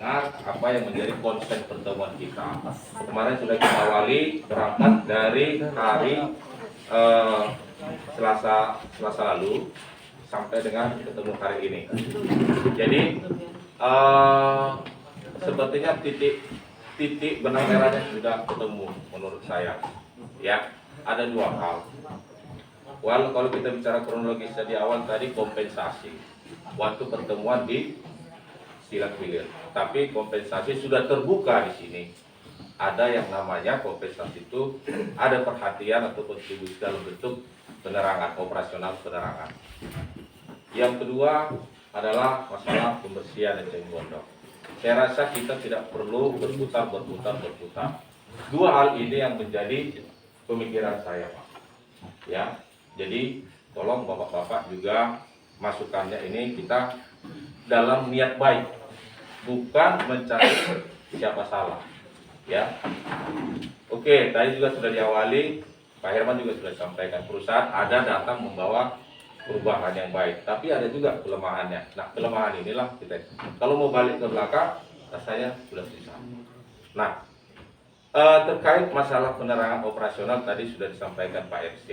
mendengar apa yang menjadi konsen pertemuan kita. Kemarin sudah kita awali berangkat dari hari Selasa lalu sampai dengan ketemu hari ini. Jadi sepertinya titik benang merahnya sudah ketemu menurut saya. Ya, ada dua hal. Kalau kita bicara kronologis di awal tadi kompensasi waktu pertemuan di Silat Hilir, tapi kompensasi sudah terbuka di sini. Ada yang namanya kompensasi itu ada perhatian atau kontribusi dalam bentuk penerangan, operasional penerangan. Yang kedua adalah masalah pembersihan eceng gondok. Saya rasa kita tidak perlu berputar. Dua hal ini yang menjadi pemikiran saya, Pak. Ya, jadi tolong bapak-bapak juga masukannya ini kita dalam niat baik, bukan mencari siapa salah. Ya, oke. Tadi juga sudah diawali, Pak Herman juga sudah sampaikan perusahaan ada datang membawa perubahan yang baik, tapi ada juga kelemahannya. Nah, kelemahan inilah kita. Kalau mau balik ke belakang, rasanya sudah susah. Nah, terkait masalah penerangan operasional tadi sudah disampaikan Pak FC,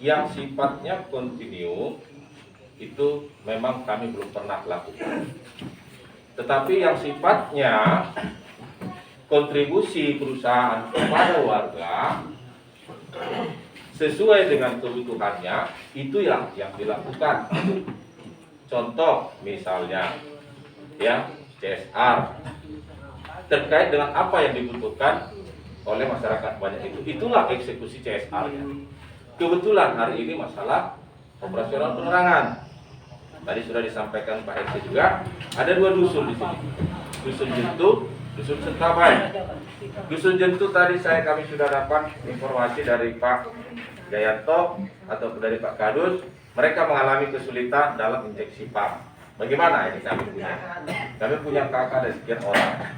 yang sifatnya kontinu itu memang kami belum pernah lakukan. Tetapi yang sifatnya kontribusi perusahaan kepada warga sesuai dengan kebutuhannya itu yang dilakukan. Contoh misalnya ya CSR terkait dengan apa yang dibutuhkan oleh masyarakat banyak itulah eksekusi CSR-nya. Kebetulan hari ini masalah operasional penerangan. Tadi sudah disampaikan Pak RC juga ada dua dusun di sini. Dusun Jentu, dusun Sentabai. Dusun Jentu tadi kami sudah dapat informasi dari Pak Jayanto atau dari Pak Kadus, mereka mengalami kesulitan dalam injeksi pam. Bagaimana ini kami punya? Kami punya kakak dan sekian orang.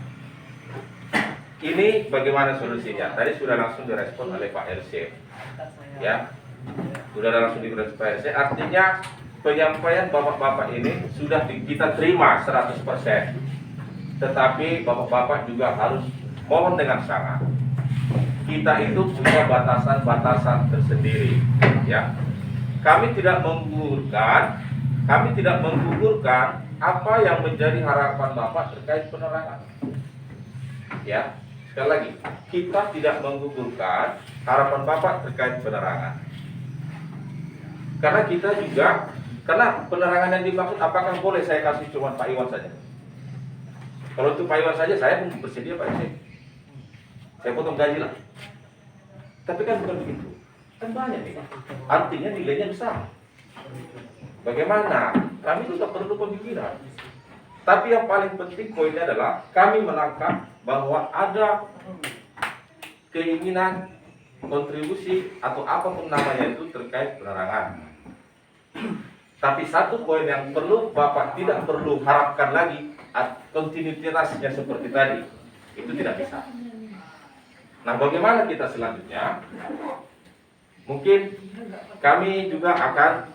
Ini bagaimana solusinya? Tadi sudah langsung direspon oleh Pak RC. Ya, sudah langsung direspon Pak RC. Artinya penyampaian bapak-bapak ini sudah kita terima 100%. Tetapi bapak-bapak juga harus mohon dengan sangat. Kita itu punya batasan-batasan tersendiri, ya. Kami tidak menggugurkan apa yang menjadi harapan Bapak terkait penerangan. Ya, sekali lagi, kita tidak menggugurkan harapan Bapak terkait penerangan. Karena kita juga, karena penerangan yang dimaksud apakah boleh saya kasih cuma Pak Iwan saja? Kalau untuk Pak Iwan saja saya pun bersedia Pak Iwan. Saya potong gaji lah. Tapi kan bukan begitu. Kan banyak nih. Artinya nilainya besar. Bagaimana? Kami juga perlu pemikiran. Tapi yang paling penting poinnya adalah kami menangkap bahwa ada keinginan kontribusi atau apapun namanya itu terkait penerangan. Tapi satu poin yang perlu Bapak tidak perlu harapkan lagi kontinuitasnya seperti tadi. Itu tidak bisa. Nah, bagaimana kita selanjutnya? Mungkin kami juga akan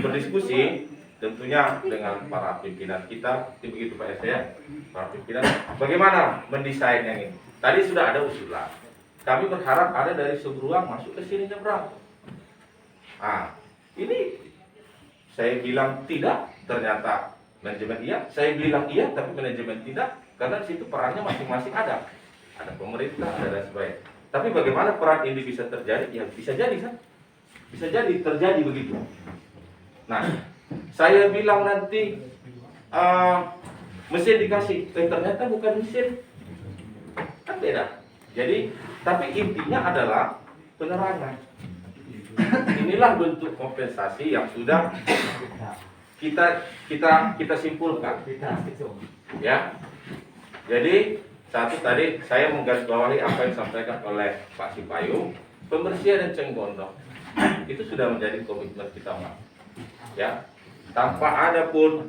berdiskusi tentunya dengan para pimpinan kita, begitu Pak SC ya, para pimpinan, bagaimana mendesain yang ini. Tadi sudah ada usulan. Kami berharap ada dari Seberuang masuk ke sini nyebrang. Nah, ini saya bilang tidak, ternyata manajemen iya. Saya bilang iya, tapi manajemen tidak, karena di situ perannya masing-masing ada. Ada pemerintah, ada dan sebagainya. Tapi bagaimana peran ini bisa terjadi? Ya bisa jadi kan? Bisa jadi terjadi begitu. Nah, saya bilang nanti mesin dikasih, ternyata bukan mesin, kan beda. Jadi, tapi intinya adalah penerangan. Inilah bentuk kompensasi yang sudah kita simpulkan. Ya, jadi satu tadi saya menggarisbawahi apa yang disampaikan oleh Pak Sipayung, pembersihan eceng gondok itu sudah menjadi komitmen kita, Pak. Ya, tanpa ada pun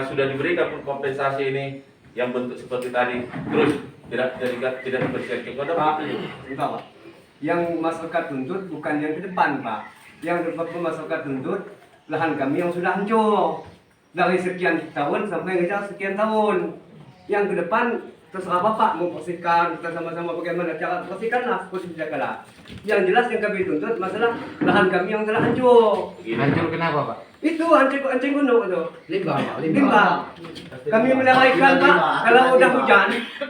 sudah diberikan pun kompensasi ini yang bentuk seperti tadi, terus tidak dibersihkan eceng gondok. Pak, yang masyarakat tuntut bukan yang ke depan, Pak. Yang masyarakat tuntut lahan kami yang sudah hancur dari sekian tahun sampai sekian tahun. yang ke depan terserah Bapak mau bersihkan, kita sama-sama bagaimana cara bersihkanlah, posisi jagalah. Yang jelas yang kami tuntut masalah lahan kami yang telah hancur. Hancur kenapa Pak? Itu hancur gunung itu. Limbah, Pak, Limbah. Kami melihara Pak, kalau udah hujan,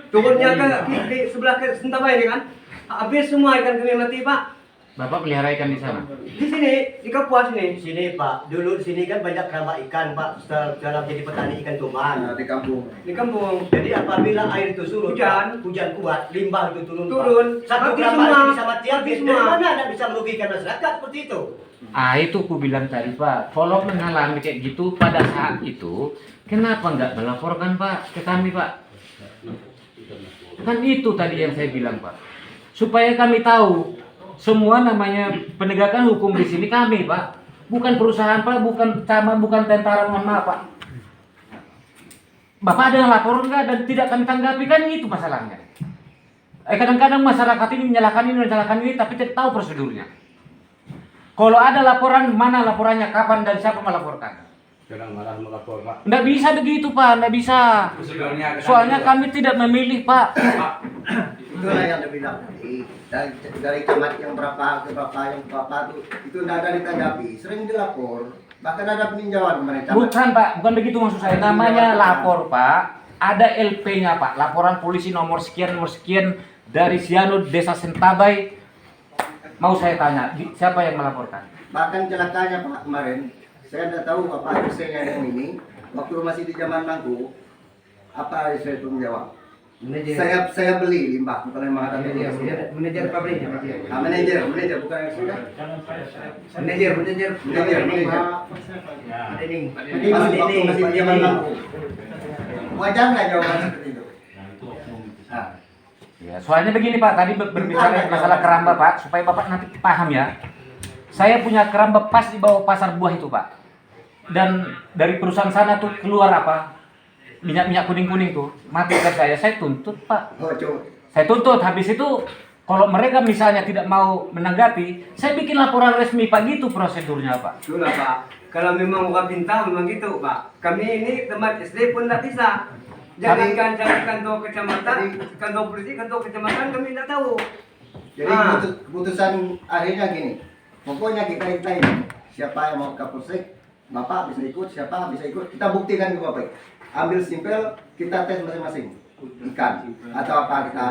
turunnya ke di sebelah ke Sentabai ini kan, habis semua ikan kami mati Pak. Bapak pelihara ikan di sana? Di sini, di Kapuas ini. Sini Pak, dulu di sini kan banyak keramba ikan Pak, dalam jadi petani ikan tuman. Di kampung. Di kampung. Jadi apabila air itu surut, Hujan. hujan kuat, limbah itu turun. Pak. Turun. Satu Habis keramba semua. itu bisa mati Habis habis. semua. Dari mana Anda bisa merugikan masyarakat seperti itu? Ah itu ku bilang tadi Pak, kalau mengalami kayak gitu pada saat itu, kenapa nggak melaporkan Pak ke kami Pak? Kan itu tadi yang saya bilang Pak, supaya kami tahu. Semua namanya penegakan hukum di sini kami Pak, bukan perusahaan Pak, bukan camat, bukan tentara, mohon maaf Pak. Bapak ada yang lapor enggak dan tidak kami tanggapi, kan itu masalahnya. Kadang-kadang masyarakat ini menyalahkan ini tapi tidak tahu prosedurnya. Kalau ada laporan, mana laporannya, kapan dan siapa melaporkan? Jangan malah melapor Pak. Nggak bisa begitu Pak, nggak bisa. Soalnya kami tidak memilih Pak. Itulah yang dibilang dari camat yang berapa ke berapa yang berapa itu tidak ada ditanggapi, sering dilapor, bahkan ada peninjauan kemarin camat. Bukan Pak, bukan begitu maksud saya. Namanya lapor Pak, ada LP-nya Pak, laporan polisi nomor sekian dari Sianud Desa Sentabai. Mau saya tanya, siapa yang melaporkan? Bahkan celakanya Pak kemarin, saya tidak tahu apa saya yang ini, waktu masih di zaman Mangku, apa saya itu menjawab. Saya beli limbah, bukan yang ada Manajer pabriknya Pak. manajer bukan yang sudah. Manajer. Masih waktu masih di zaman Mangku. Wajar nggak jawaban seperti itu? Nah, Ya, soalnya begini Pak, tadi berbicara masalah keramba Pak, supaya Bapak nanti paham ya. Saya punya keramba pas di bawah pasar buah itu Pak. Dan dari perusahaan sana tuh keluar apa? Minyak kuning-kuning tuh. Mati ikan saya tuntut Pak. oh coba. Saya tuntut, habis itu kalau mereka misalnya tidak mau menanggapi, saya bikin laporan resmi Pak, gitu prosedurnya Pak. Itulah Pak. Kalau memang orang pintar memang gitu Pak. Kami ini tempat SD pun tidak bisa. Jangankan cari kantor kecamatan, kantor polisi, kantor kecamatan kami tidak tahu. Jadi keputusan akhirnya gini, pokoknya kita ini siapa yang mau ke Kapolsek, Bapak bisa ikut, siapa bisa ikut, kita buktikan ke Bapak. Ambil simpel, kita tes masing-masing ikan atau apa kita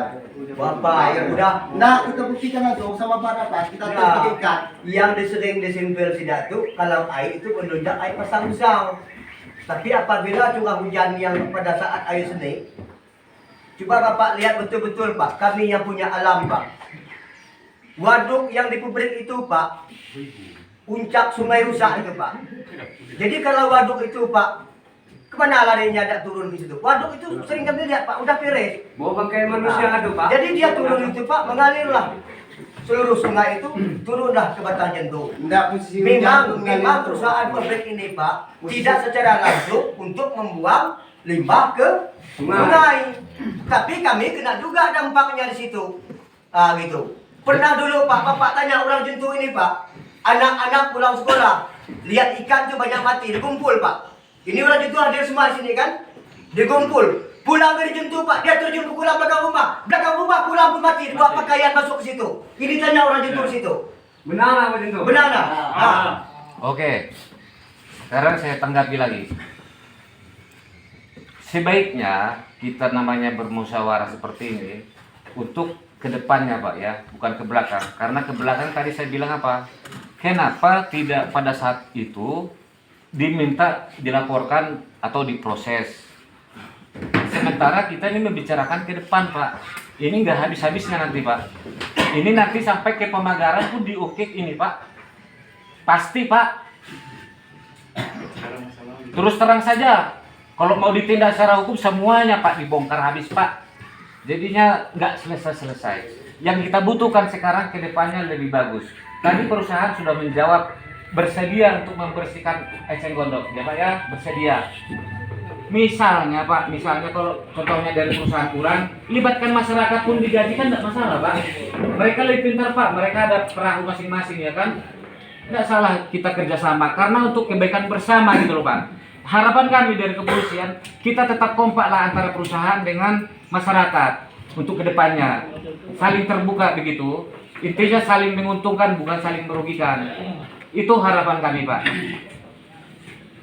Bapak, air udah. Nah, kita buktikan aja sama Bapak, kita tes pakai ikan. Yang disering disimpel sidak itu kalau air itu menunjuk air pasang besar. Tapi apabila curah hujan yang pada saat air seni, coba Bapak lihat betul-betul Pak, kami yang punya alam Pak. Waduk yang di publik itu Pak, puncak sungai rusak itu Pak. Jadi kalau waduk itu Pak, kemana larinya ada turun di situ? Waduk itu sering kami lihat Pak, udah peres. Bawa bangkai manusia ada Pak. Jadi dia turun itu Pak, mengalirlah seluruh sungai itu turunlah ke Batang Jentuh. Enggak posisi Memang perusahaan pabrik ini Pak tidak secara langsung untuk membuang limbah ke sungai. Tapi kami kena juga dampaknya di situ. Gitu. Pernah dulu Pak, Bapak tanya orang Jentuh ini Pak, anak-anak pulang sekolah, lihat ikan tuh banyak mati, dikumpul Pak. Ini orang Jentuh hadir semua di sini kan, dikumpul. Pulang dari Jentuh Pak, dia terjun ke kolam belakang rumah pulang pun mati, dibawa pakaian masuk ke situ. Ini tanya orang Jentuh situ. Benar apa itu? Benar tak? Oke, sekarang saya tanggapi lagi. Sebaiknya kita namanya bermusyawarah seperti ini untuk ke depannya Pak ya, bukan ke belakang. Karena ke belakang tadi saya bilang apa? Kenapa tidak pada saat itu diminta dilaporkan atau diproses? Sementara kita ini membicarakan ke depan Pak. Ini nggak habis-habisnya nanti Pak. Ini nanti sampai ke pemagaran pun diukik ini Pak. Pasti Pak. Terus terang saja, kalau mau ditindak secara hukum semuanya Pak dibongkar habis Pak. Jadinya nggak selesai-selesai. Yang kita butuhkan sekarang ke depannya lebih bagus. Tadi perusahaan sudah menjawab bersedia untuk membersihkan eceng gondok, ya Pak ya, bersedia. Misalnya Pak, kalau contohnya dari perusahaan kurang, libatkan masyarakat pun digaji kan tidak masalah Pak. Mereka lebih pintar Pak, mereka ada perahu masing-masing ya kan. Tidak salah kita kerjasama, karena untuk kebaikan bersama gitu loh Pak. harapan kami dari kepolisian, kita tetap kompak lah antara perusahaan dengan masyarakat untuk kedepannya, saling terbuka begitu. Intinya saling menguntungkan, bukan saling merugikan. Itu harapan kami, Pak.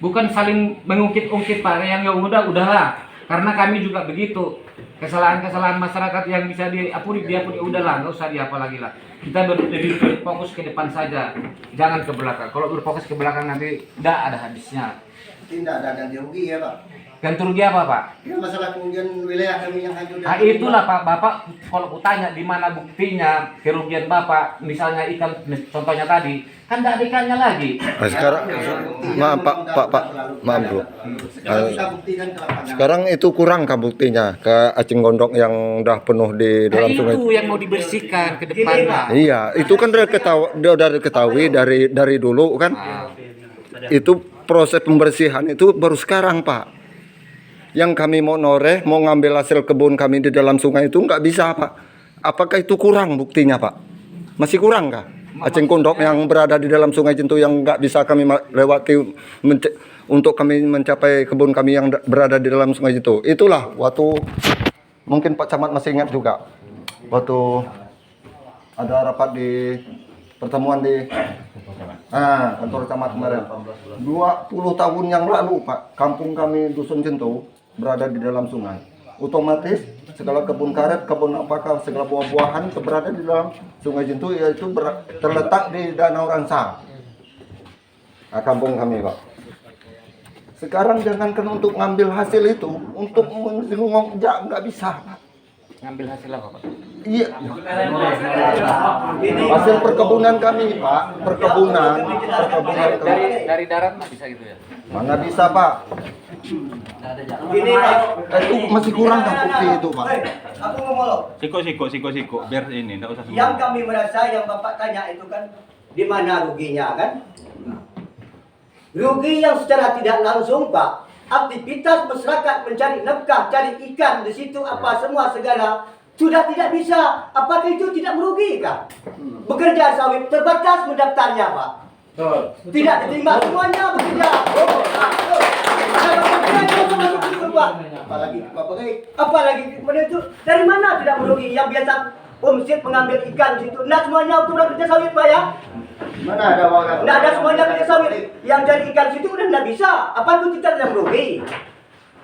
Bukan saling mengungkit-ungkit, Pak. Yang ya udahlah. Karena kami juga begitu. Kesalahan-kesalahan masyarakat yang bisa diampuni, udahlah, nggak usah diapa lagi lah. Kita lebih berfokus ke depan saja, jangan ke belakang. Kalau berfokus ke belakang nanti tidak ada habisnya. Tidak ada ganti rugi ya Pak. Ganti rugi apa, Pak? Ya masalah kemudian wilayah kami yang hancur. Nah, itulah Pak, Bapak kalau kutanya di mana buktinya kerugian Bapak, misalnya ikan contohnya tadi, kan tidak ada ikannya lagi. Nah, sekarang maaf maaf bro. Kita buktikan ke lapangan. Sekarang itu kurang kah buktinya ke Acing Gondok yang udah penuh di Nah, dalam sungai? itu yang mau dibersihkan ke depan, Pak. Iya, itu kan udah diketahui dari dulu kan. Itu proses pembersihan itu baru sekarang Pak. Yang kami mau noreh, mau ngambil hasil kebun kami di dalam sungai itu nggak bisa Pak. Apakah itu kurang buktinya Pak? Masih kurang kah? Acing Gondok yang berada di dalam sungai Cintu yang nggak bisa kami lewati untuk kami mencapai kebun kami yang berada di dalam sungai Cintu. Itulah waktu mungkin Pak Camat masih ingat juga waktu ada rapat di pertemuan di kantor camat kemarin. 20 tahun yang lalu Pak, kampung kami Dusun Cintu berada di dalam sungai. Otomatis segala kebun karet, kebun apakah segala buah-buahan berada di dalam sungai Cintu, yaitu terletak di Danau Rangsa. Nah, kampung kami Pak. Sekarang jangankan untuk ngambil hasil itu, untuk mengunjak nggak bisa Pak. Ngambil hasil apa, Pak? Iya. Hasil perkebunan kami, Pak. Perkebunan. Dari darat nggak bisa gitu ya? Mana bisa, Pak? Ini Pak. Itu masih kurang kan bukti itu, Pak. Aku ngomong. Siko, biar ini, enggak usah semua. Yang kami merasa yang Bapak tanya itu kan di mana ruginya kan? Rugi yang secara tidak langsung Pak, aktivitas masyarakat mencari nafkah, cari ikan di situ apa semua segala sudah tidak bisa. Apakah itu tidak merugikan? Bekerja sawit terbatas mendaftarnya Pak. Tidak diterima semuanya bekerja. Apalagi kemudian itu dari mana tidak merugi? Yang biasa omset mengambil ikan di situ, nah semuanya untuk orang kerja sawit Pak ya. Mana ada orang? Nggak ada semuanya kerja sawit. Yang dari ikan situ udah nggak bisa. Apa itu tidak yang merugi?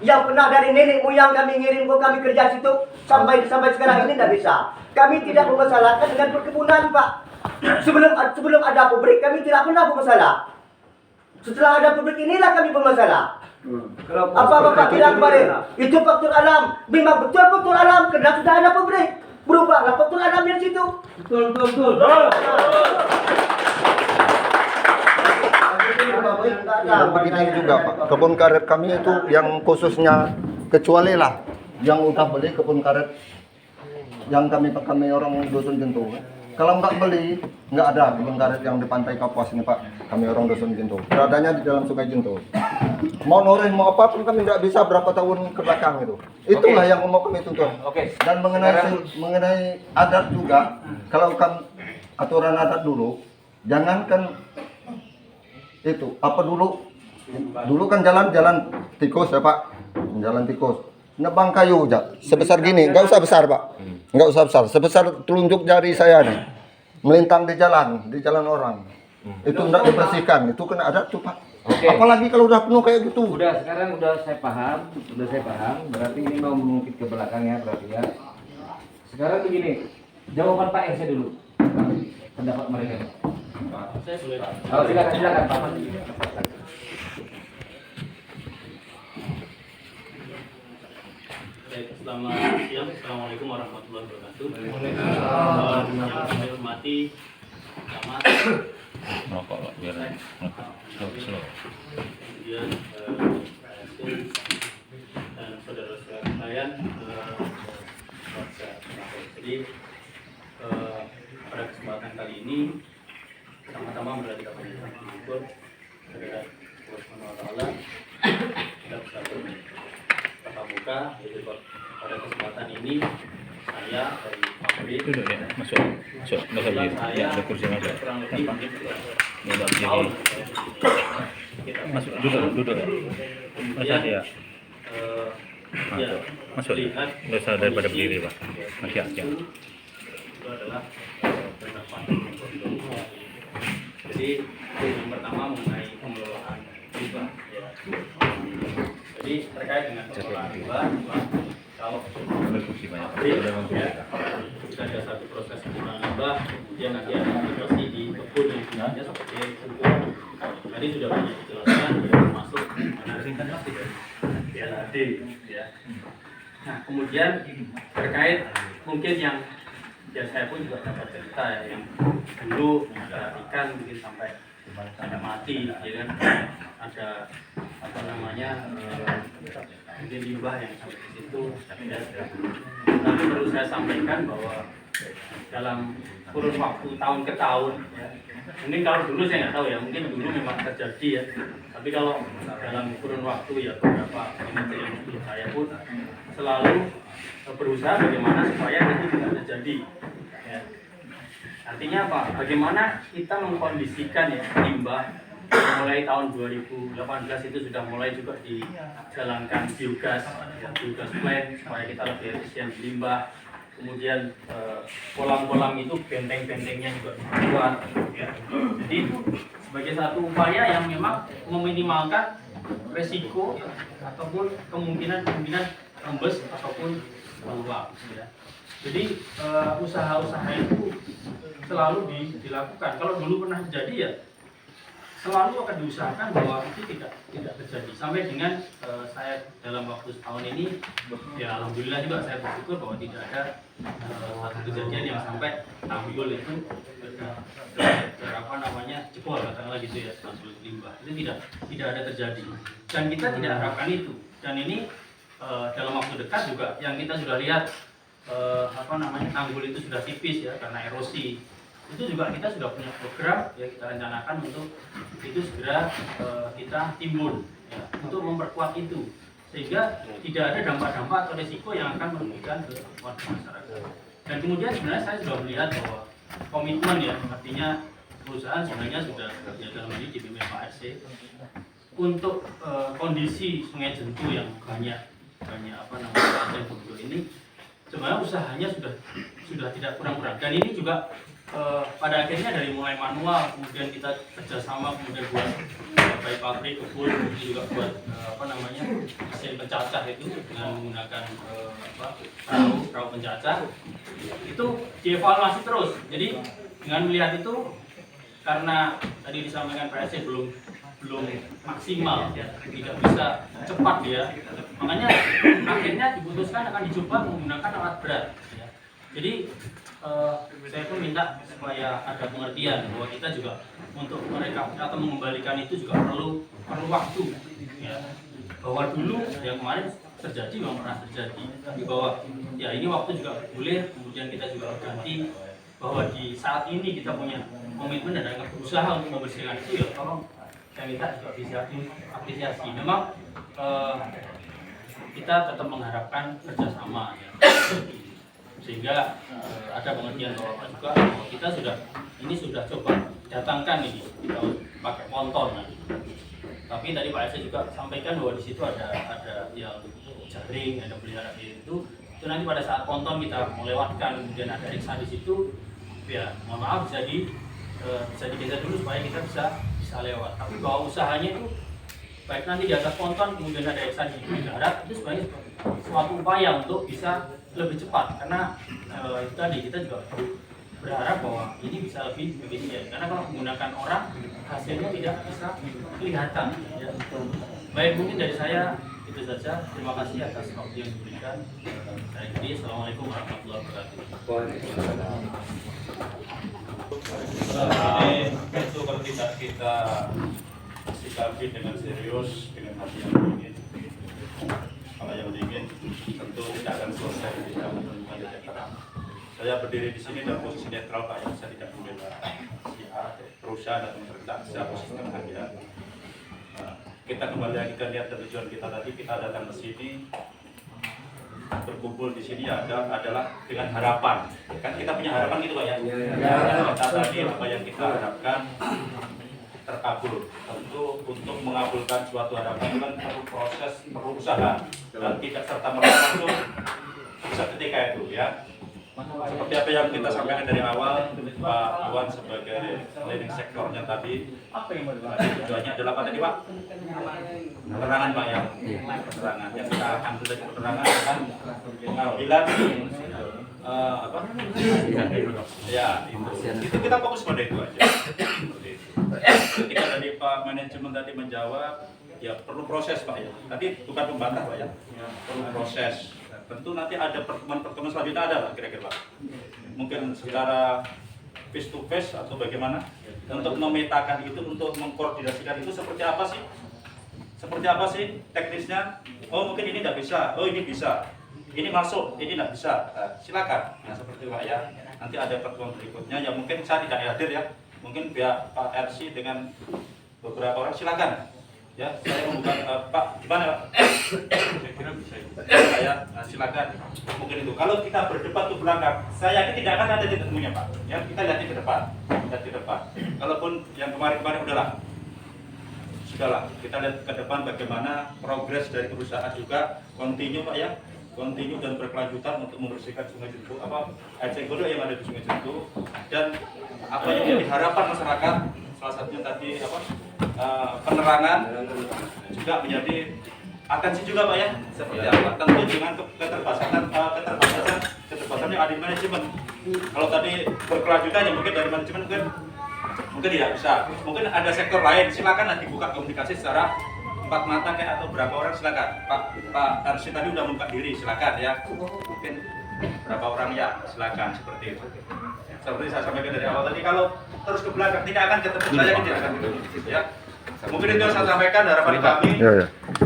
Yang pernah dari nenek moyang kami ngirim ke kami kerja situ sampai sekarang ini nggak bisa. Kami tidak bermasalahkan dengan perkebunan Pak. Sebelum ada pabrik kami tidak pernah bermasalah. Setelah ada pabrik inilah kami bermasalah. Apa Bapak bilang kemarin? Itu faktor alam. Memang betul faktor alam karena sudah ada pabrik. Berubahlah faktor alam yang situ. Betul. Dan begini juga Pak, kebun karet kami itu yang khususnya kecuali lah yang udah beli kebun karet yang kami orang Dusun Cintu. Kalau nggak beli, nggak ada kebun karet yang di pantai Kapuas ini Pak. Kami orang Dusun Cintu, beradanya di dalam sungai Cintu. Mau noreh mau apapun kami nggak bisa berapa tahun ke belakang itu. Itulah yang mau kami tuntut. Dan mengenai adat juga, kalau kan aturan adat dulu, jangankan itu apa dulu kan jalan tikus ya Pak, jalan tikus nebang kayu aja sebesar gini, nggak usah besar Pak, nggak usah besar, sebesar telunjuk jari saya nih melintang di jalan orang, itu nggak dibersihkan, itu kena adat tuh Pak. Apalagi kalau udah penuh kayak gitu. Sekarang saya paham, berarti ini mau mengungkit ke belakangnya berarti ya. Sekarang begini, jawaban Pak RC dulu, pendapat mereka. Saya boleh. Oh, silakan Pak. Baik, selamat siang. Assalamualaikum warahmatullahi wabarakatuh. Yang saya hormati Camat. Merokok Pak, biar slow. Kemudian dan saudara-saudara sekalian, jadi pada kesempatan kali ini sama-sama berada di kampung bersyukur kepada Allah Subhanahu wa taala kita bisa bertatap muka. Jadi pada kesempatan ini saya dari pabrik Masuk, nggak usah berdiri. Ya, ada kursi masuk. kurang lebih mungkin Nggak tahun berdiri. Masuk, duduk ya. Masa ya? Ya, Masuk. lihat Nggak usah daripada kondisi, berdiri, Pak. ya, Masih aja. itu adalah pendapatan koridor. Jadi yang pertama mengenai pengelolaan riba, ya. Jadi terkait dengan pengelolaan riba, kalau Kursi banyak. ya, kita ada satu proses pengelolaan riba, kemudian nanti ada operasi di kebun yang sebenarnya seperti itu. Tadi sudah banyak dijelaskan, termasuk menarikkan BLAD, ya. Nah, kemudian terkait mungkin yang ya saya pun juga dapat cerita ya, yang dulu ada ikan mungkin sampai ada mati, ya kan, ada apa namanya mungkin limbah yang sampai di situ. Tapi perlu saya sampaikan bahwa dalam kurun waktu tahun ke tahun, ya, mungkin kalau dulu saya nggak tahu ya, mungkin dulu memang terjadi ya. Tapi kalau dalam kurun waktu ya beberapa manajer yang sebelum saya pun selalu berusaha bagaimana supaya itu tidak terjadi. Ya. Artinya apa? Bagaimana kita mengkondisikan ya limbah mulai tahun 2018 itu sudah mulai juga dijalankan biogas, ya, biogas plant supaya kita lebih efisien di limbah. Kemudian kolam-kolam itu benteng-bentengnya juga dibuat, ya. Jadi itu sebagai satu upaya yang memang meminimalkan resiko ataupun kemungkinan rembes ataupun meluap, ya. Jadi usaha-usaha itu selalu dilakukan. Kalau dulu pernah terjadi ya selalu akan diusahakan bahwa itu tidak terjadi. Sampai dengan saya dalam waktu setahun ini, ya alhamdulillah juga saya bersyukur bahwa tidak ada satu kejadian yang sampai tanggul itu apa namanya jebol, katakanlah gitu ya, tanggul limbah itu tidak ada terjadi. Dan kita tidak harapkan itu. Dan ini dalam waktu dekat juga yang kita sudah lihat apa namanya tanggul itu sudah tipis ya karena erosi. Itu juga kita sudah punya program ya, kita rencanakan untuk itu segera kita timbun ya, untuk memperkuat itu sehingga tidak ada dampak-dampak atau resiko yang akan merugikan ke warga masyarakat. Dan kemudian sebenarnya saya sudah melihat bahwa komitmen ya, artinya perusahaan sebenarnya sudah ya, dalam ini dipimpin Pak RC untuk kondisi Sungai Jentu yang banyak apa namanya yang berdua ini, sebenarnya usahanya sudah tidak kurang-kurang. Dan ini juga pada akhirnya dari mulai manual, kemudian kita kerjasama, kemudian buat baik pabrik, kebun, juga buat apa namanya mesin pencacah itu dengan menggunakan perahu pencacah itu dievaluasi terus. Jadi dengan melihat itu, karena tadi disampaikan PSC belum maksimal ya, tidak bisa cepat ya, makanya akhirnya diputuskan akan dicoba menggunakan alat berat ya. Jadi saya pun minta supaya ada pengertian bahwa kita juga untuk mereka atau mengembalikan itu juga perlu waktu ya. Bahwa dulu yang kemarin terjadi memang pernah terjadi, tapi bahwa ya ini waktu juga bergulir, kemudian kita juga ganti bahwa di saat ini kita punya komitmen dan ada berusaha untuk membersihkan itu ya, tolong saya minta juga apresiasi. Memang kita tetap mengharapkan kerjasama ya, sehingga ada pengertian bahwa juga bahwa kita sudah coba datangkan ini kita pakai ponton. Tapi tadi Pak RC juga sampaikan bahwa di situ ada yang jaring, ada pelihara itu nanti pada saat ponton kita melewatkan kemudian ada reksa di situ, ya mohon maaf bisa digeser dulu supaya kita bisa lewat. Tapi bahwa usahanya itu baik nanti di atas ponton kemudian ada reksa di darat itu sebenarnya suatu upaya untuk bisa lebih cepat, karena itu tadi kita juga berharap bahwa ini bisa lebih efisien, karena kalau menggunakan orang hasilnya tidak bisa kelihatan ya. Baik, mungkin dari saya itu saja. Terima kasih atas waktu yang diberikan. Saya kira Assalamualaikum warahmatullahi wabarakatuh. Ini tentu kalau tidak kita sikapi dengan serius, dengan hati yang dingin, kalau yang dingin tentu tidak akan selesai kita menemukan titik terang. Saya berdiri di sini dalam posisi netral Pak, yang saya tidak membela si A, perusahaan atau pemerintah, saya posisi tengah ya. Kita kembali lagi ke niat dan tujuan kita tadi, kita datang ke sini berkumpul di sini adalah dengan harapan. Kan kita punya harapan gitu Pak ya. Kita tadi apa yang kita harapkan terkabul. Tentu untuk mengabulkan suatu harapan itu kan perlu proses, perlu usaha, dan tidak serta merta langsung seketika itu ya. Seperti apa yang kita sampaikan dari awal, Pak Iwan sebagai leading sektornya tadi, tujuannya adalah apa tadi Pak? Penerangan Pak ya, penerangan. Yang kita ambil dari penerangan kan pengambilan apa? Ya, itu kita fokus pada itu aja. Seperti itu. Ketika tadi Pak manajemen tadi menjawab, ya perlu proses Pak ya. Tadi bukan membantah Pak ya, perlu proses. Tentu nanti ada pertemuan-pertemuan selanjutnya ada Pak kira-kira Pak. Mungkin secara face to face atau bagaimana untuk memetakan itu, untuk mengkoordinasikan itu seperti apa sih? Seperti apa sih teknisnya? Oh mungkin ini tidak bisa, oh ini bisa. Ini masuk, ini tidak bisa. Silakan. Nah seperti itu Pak ya. Nanti ada pertemuan berikutnya yang mungkin saya tidak hadir ya. Mungkin pihak Pak RC dengan beberapa orang silakan. Ya, saya membuka Pak, gimana Pak? Saya kira bisa itu. Ya, nah, silakan. Mungkin itu. Kalau kita berdebat ke belakang, saya yakin tidak akan ada titik temunya Pak. Ya, kita lihat ke depan, lihat ke depan. Kalaupun yang kemarin-kemarin sudahlah. Kita lihat ke depan bagaimana progres dari perusahaan juga continue Pak ya, continue dan berkelanjutan untuk membersihkan Sungai Jentu, air cenggodo yang ada di Sungai Jentu, dan apa yang menjadi harapan masyarakat. Salah satunya tadi penerangan juga menjadi atensi juga Pak ya, seperti apa? Tentu dengan keterbatasan yang ada di manajemen. Kalau tadi berkelanjutan ya mungkin dari manajemen mungkin tidak bisa. Mungkin ada sektor lain, silakan dibuka komunikasi secara empat mata kayak atau berapa orang silakan. Pak Arsi tadi udah membuka diri, silakan ya. Mungkin berapa orang ya, silakan seperti itu. Seperti saya sampaikan dari awal tadi, kalau terus ke belakang tidak akan ketemu, saya tidak akan ketemu ya. Mungkin itu yang saya sampaikan, harapan kami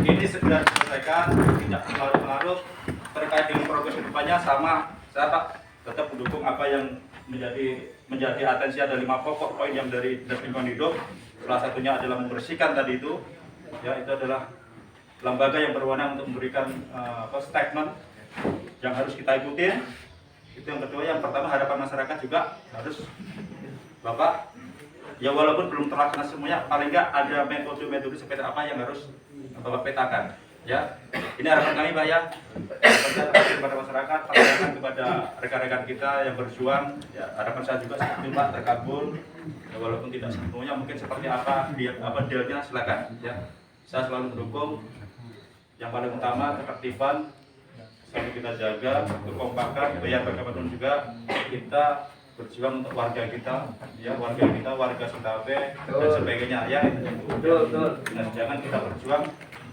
ini segera diselesaikan, tidak berlarut-larut terkait dengan progres kedepannya. Sama saya Pak tetap mendukung apa yang menjadi atensi. Ada 5 pokok poin yang dari lingkungan hidup. Salah satunya adalah membersihkan tadi itu, ya itu adalah lembaga yang berwenang untuk memberikan statement yang harus kita ikutin. Itu yang kedua. Yang pertama, harapan masyarakat juga harus Bapak, ya walaupun belum terlaksana semuanya, paling nggak ada metode-metode seperti apa yang harus Bapak petakan. Ya, ini harapan kami Pak ya, kepada masyarakat, harapan kepada rekan-rekan kita yang berjuang. Ya, harapan saya juga seperti Pak terkabul, ya, walaupun tidak sepenuhnya, mungkin seperti apa dealnya silakan. Ya, saya selalu mendukung. Yang paling utama ketertiban selalu kita jaga, kekompakan, biar bagaimanapun juga kita berjuang untuk warga kita, ya warga Sentabe dan sebagainya, ya itu. Dan jangan kita berjuang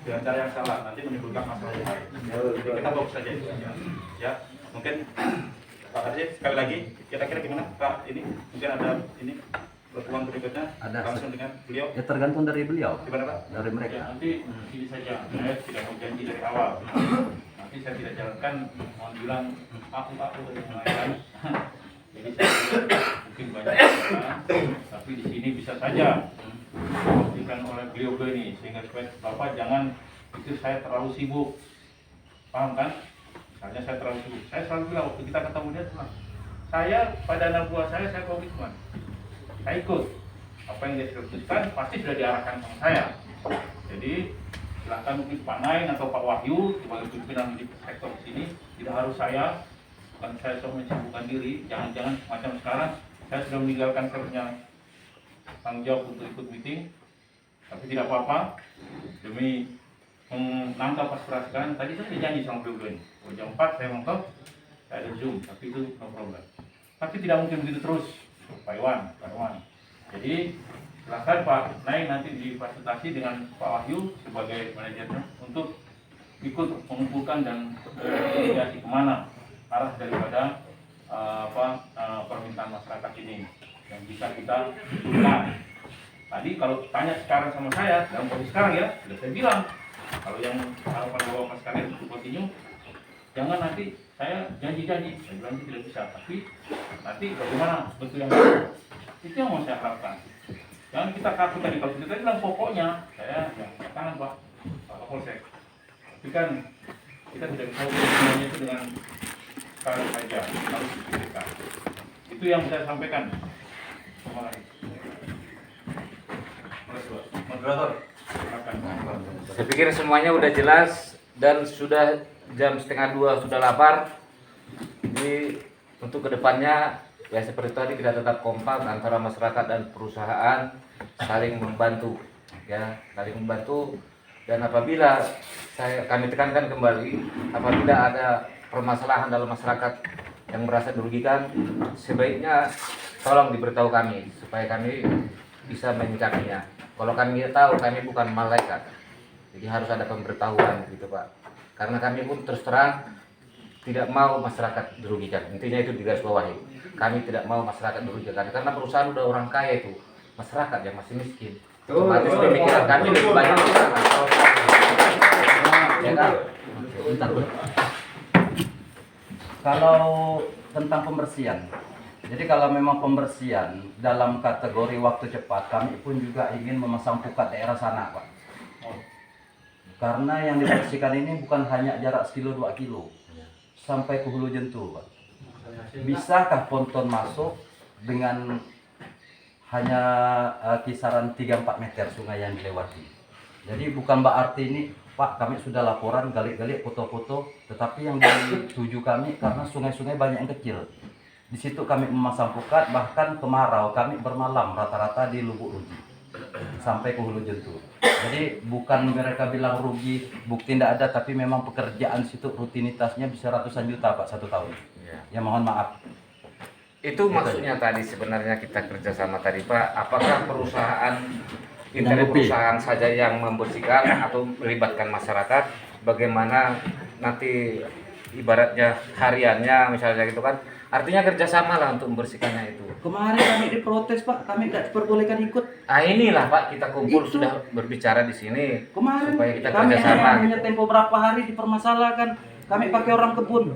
dengan cara yang salah, nanti menimbulkan masalah yang lain. Jadi kita fokus saja itu, ya. Mungkin Pak Arji sekali lagi, kira-kira gimana Pak ini? Mungkin ada ini pertemuan berikutnya langsung dengan beliau. Ya tergantung dari beliau. Gimana Pak? Dari mereka. Ya, nanti ini saja, saya tidak mau janji dari awal. Nanti saya tidak jalankan, mau bilang aku yang lain. Jadi saya mungkin banyak tapi di sini bisa saja diberikan oleh beliau ini, sehingga supaya Bapak jangan pikir saya terlalu sibuk, paham kan? Misalnya saya terlalu sibuk, saya selalu bilang waktu kita ketemu dia bilang, saya pada anak buah saya komitmen, saya ikut apa yang dia putuskan pasti sudah diarahkan sama saya. Jadi silakan mungkin Pak Nain atau Pak Wahyu sebagai pimpinan di sektor sini, tidak harus saya. Bukan saya sudah menyibukkan diri, jangan-jangan macam sekarang saya sudah meninggalkan saya punya tanggung jawab untuk ikut meeting, tapi tidak apa-apa demi menangkap aspirasi. Tadi saya janji sama beliau ini, jam 4 saya mantap, saya ada Zoom, tapi itu no problem. Tapi tidak mungkin begitu terus, Pak Iwan. Jadi silakan Pak Nain nanti difasilitasi dengan Pak Wahyu sebagai manajernya untuk ikut mengumpulkan dan berkoordinasi kemana arah daripada permintaan masyarakat ini yang bisa kita lakukan. Tadi kalau tanya sekarang sama saya, dalam posisi sekarang ya, sudah saya bilang kalau yang harapan Bapak sekalian untuk continue, jangan nanti saya janji-janji, saya bilang tidak bisa, tapi nanti bagaimana betul yang itu yang mau saya harapkan. Jangan kita kaku tadi, kalau kita bilang pokoknya saya yang tangan Pak Kapolsek, tapi kan kita tidak bisa semuanya itu dengan sekarang saja, harus dipikirkan. Itu yang saya sampaikan. Terima kasih. Saya pikir semuanya udah jelas dan sudah jam 1:30 sudah lapar. Jadi untuk kedepannya ya seperti tadi kita tetap kompak antara masyarakat dan perusahaan saling membantu ya, saling membantu. Dan apabila kami tekankan kembali, apabila ada permasalahan dalam masyarakat yang merasa dirugikan, sebaiknya tolong diberitahu kami supaya kami bisa menyikapinya. Kalau kami tahu, kami bukan malaikat, jadi harus ada pemberitahuan gitu Pak. Karena kami pun terus terang tidak mau masyarakat dirugikan. Intinya itu digarisbawahi. Kami tidak mau masyarakat dirugikan karena perusahaan udah orang kaya itu, masyarakat yang masih miskin. Otomatis pemikiran kami lebih banyak di sana. Ya kan? Kalau tentang pembersihan, jadi kalau memang pembersihan dalam kategori waktu cepat, kami pun juga ingin memasang pukat daerah sana, Pak. Karena yang dibersihkan ini bukan hanya jarak 1-2 kilo, sampai ke hulu jentu, Pak. Bisakah ponton masuk dengan hanya kisaran 3-4 meter sungai yang dilewati? Jadi bukan berarti ini, Pak, kami sudah laporan, gali-gali, foto-foto, tetapi yang dituju kami karena sungai-sungai banyak yang kecil. Di situ kami memasang pukat, bahkan kemarau kami bermalam rata-rata di Lubuk Ruji sampai ke hulu jentu. Jadi bukan mereka bilang rugi, bukti tidak ada, tapi memang pekerjaan situ rutinitasnya bisa ratusan juta Pak 1 tahun. Ya mohon maaf. Itu maksudnya tadi sebenarnya kita kerjasama tadi Pak. Apakah perusahaan internet perusahaan saja yang membersihkan atau melibatkan masyarakat? Bagaimana nanti ibaratnya hariannya misalnya gitu kan? Artinya kerjasama lah untuk membersihkannya itu. Kemarin kami diprotes Pak, kami tidak diperbolehkan ikut. Ah inilah Pak, kita kumpul sudah berbicara di sini. Kemarin supaya kita kami kerjasama. hanya tempo berapa hari dipermasalahkan. Kami pakai orang kebun.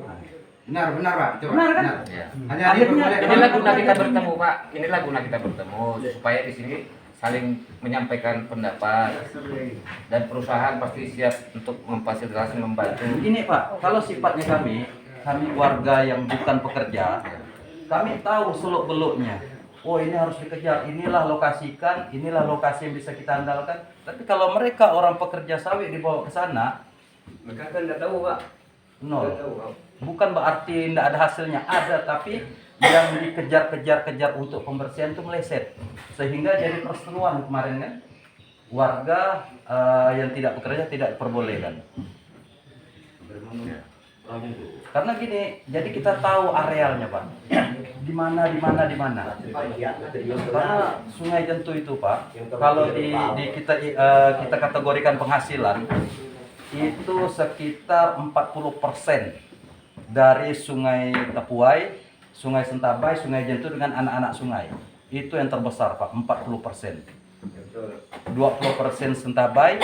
Benar Pak. Benar kan? Ya. Akhirnya Inilah guna kita bertemu Pak. Inilah guna kita bertemu supaya di sini saling menyampaikan pendapat dan perusahaan pasti siap untuk memfasilitasi membantu. Begini Pak, kalau sifatnya kami warga yang bukan pekerja, kami tahu seluk-beluknya. Oh ini harus dikejar, inilah lokasikan, inilah lokasi yang bisa kita andalkan. Tapi kalau mereka orang pekerja sawit dibawa ke sana, Mereka kan tidak tahu Pak. nol. Bukan berarti tidak ada hasilnya, ada, tapi yang dikejar-kejar untuk pembersihan itu meleset. Sehingga jadi perseteruan kemarin kan, warga yang tidak bekerja tidak diperbolehkan. Karena gini, jadi kita tahu arealnya Pak, di mana. Karena Sungai Jentu itu Pak, kalau kita kategorikan penghasilan itu sekitar 40% dari Sungai Tepuai, Sungai Sentabai, Sungai Jentu dengan anak-anak sungai. Itu yang terbesar Pak, 40%. 20% Sentabai,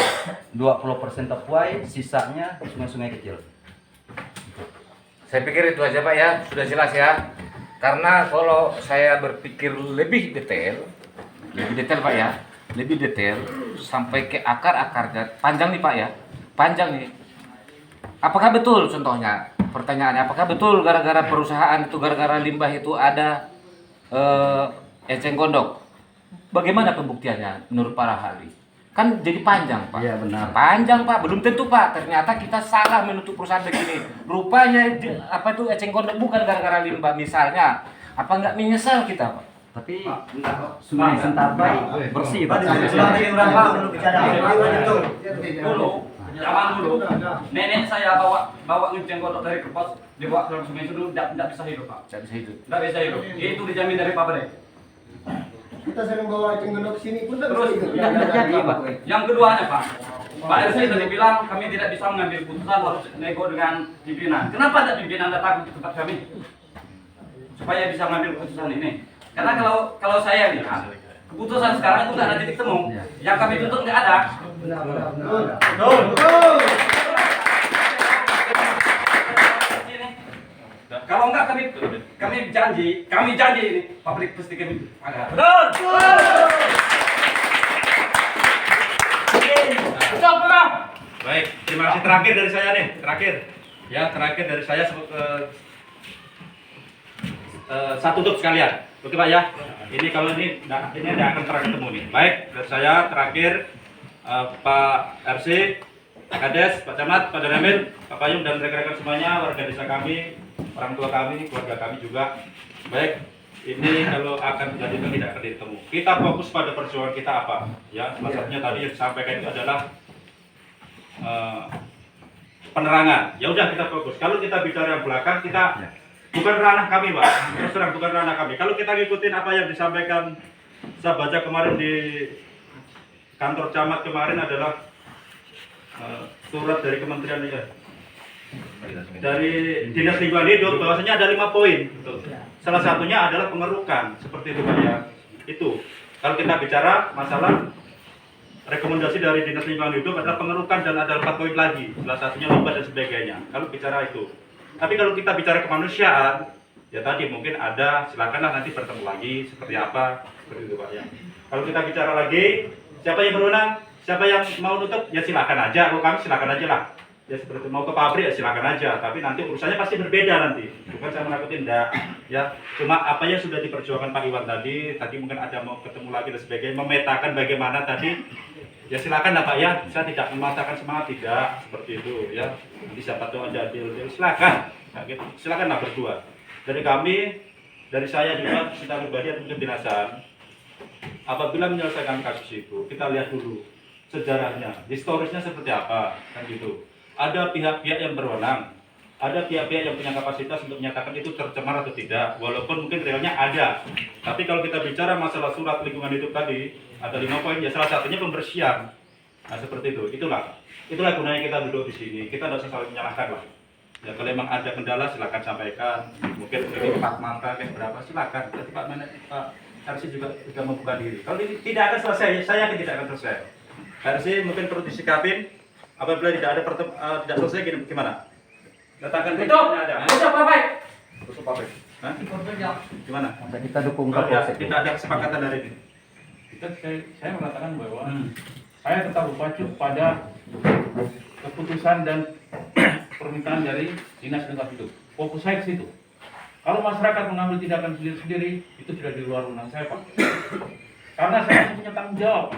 20% Tepuai, sisanya sungai-sungai kecil. Saya pikir itu aja Pak ya, sudah jelas ya. Karena kalau saya berpikir lebih detail Pak ya, lebih detail sampai ke akar-akarnya, panjang nih Pak ya, panjang nih. Apakah betul contohnya, pertanyaannya, apakah betul gara-gara perusahaan itu, gara-gara limbah itu ada eceng gondok? Bagaimana pembuktiannya menurut para ahli? Kan jadi panjang Pak. Iya benar. Panjang Pak, belum tentu Pak. Ternyata kita salah menutup perusahaan begini. Rupanya eceng gondok bukan gara-gara limbah misalnya. Apa nggak menyesal kita Pak? Tapi Sungai Sentabai bersih Pak. Zaman dulu, nenek saya bawa eceng gondok dari Kerpos, dibawa ke sungai itu dulu, tidak bisa hidup Pak. Tidak bisa hidup. Tidak bisa hidup. Itu dijamin dari Pak Bade. Kita sering bawa eceng gondok sini pun Terus Tidak jadi Pak. yang keduanya Pak, Pak RC tadi bilang kami tidak bisa mengambil keputusan, harus nego dengan pimpinan. Kenapa tidak pimpinan datang ke tempat kami? Supaya bisa mengambil keputusan ini. Karena kalau saya lihat keputusan sekarang itu tidak ada titik temu. Yang kami tuntut nggak ada. Kalau enggak kami janji ini pabrik pasti kami ada. Baik, terima kasih. Terakhir dari saya nih, terakhir dari saya satu untuk sekalian. Oke Pak ya. Ini kalau ini tidak akan pernah ketemu nih. Baik, dari saya terakhir Pak RC, Pak Kades, Pak Camat, Pak Danamil, Pak Payung dan rekan-rekan semuanya, warga desa kami, orang tua kami, keluarga kami juga. Baik, ini kalau akan dilanjutkan tidak akan ditemu. Kita fokus pada perjuangan kita apa? Ya, salah satunya tadi yang disampaikan itu adalah penerangan. Ya udah kita fokus. Kalau kita bicara yang belakang, kita bukan ranah kami, Pak. Terus terang bukan ranah kami. Kalau kita ngikutin apa yang disampaikan, saya baca kemarin di kantor camat kemarin adalah surat dari Kementerian dari Dinas Lingkungan Hidup bahwasanya ada 5 poin. Salah satunya adalah pengerukan, seperti itu Pak ya. Itu. Kalau kita bicara masalah rekomendasi dari Dinas Lingkungan Hidup adalah pengerukan dan ada 4 poin lagi. Salah satunya limbah dan sebagainya. Kalau bicara itu. Tapi kalau kita bicara kemanusiaan, ya tadi mungkin ada, silakanlah nanti bertemu lagi seperti apa, seperti itu Pak ya. Kalau kita bicara lagi, siapa yang berwenang, siapa yang mau nutup, ya silakan aja. Kalau kami silakan aja lah. Ya seperti mau ke pabrik ya silakan aja. Tapi nanti urusannya pasti berbeda nanti. Bukan saya menakutin, enggak. Ya, cuma apa yang sudah diperjuangkan Pak Iwan tadi mungkin ada mau ketemu lagi dan sebagainya, memetakan bagaimana tadi. Ya silakan lah Pak ya. Saya tidak mematahkan semangat, tidak seperti itu ya. Nanti siapa tahu ada deal, silakan. Nah, gitu. Silakanlah berdua. Dari kami, dari saya juga secara pribadi atau kedinasan, apabila menyelesaikan kasus itu, kita lihat dulu sejarahnya, historisnya seperti apa, kan gitu. Ada pihak-pihak yang berwenang, ada pihak-pihak yang punya kapasitas untuk menyatakan itu tercemar atau tidak, walaupun mungkin realnya ada. Tapi kalau kita bicara masalah surat lingkungan hidup tadi, ada 5 poin, ya salah satunya pembersihan. Nah seperti itu, itulah gunanya kita duduk di sini. Kita tidak usah saling menyalahkan lah. Ya kalau memang ada kendala silakan sampaikan. Mungkin ini Pak Mangka kayak berapa silakan. Tapi Pak Harsi juga membuka diri. Kalau ini tidak akan selesai, saya yakin tidak akan selesai. Harsi mungkin perlu disikapin. Apabila tidak ada tidak selesai gimana? Letakkan Tutup. ada. Tutup pabrik. Tutup pabrik. Hah? Gimana? Kita dukung Kalau Kapolsek. tidak ada kesepakatan dari ini. Saya mengatakan bahwa saya tetap berpacu pada keputusan dan permintaan dari Dinas Lingkungan Hidup. Fokus saya ke situ. Kalau masyarakat mengambil tindakan sendiri-sendiri, itu sudah di luar wewenang saya, Pak. Karena saya masih punya tanggung jawab.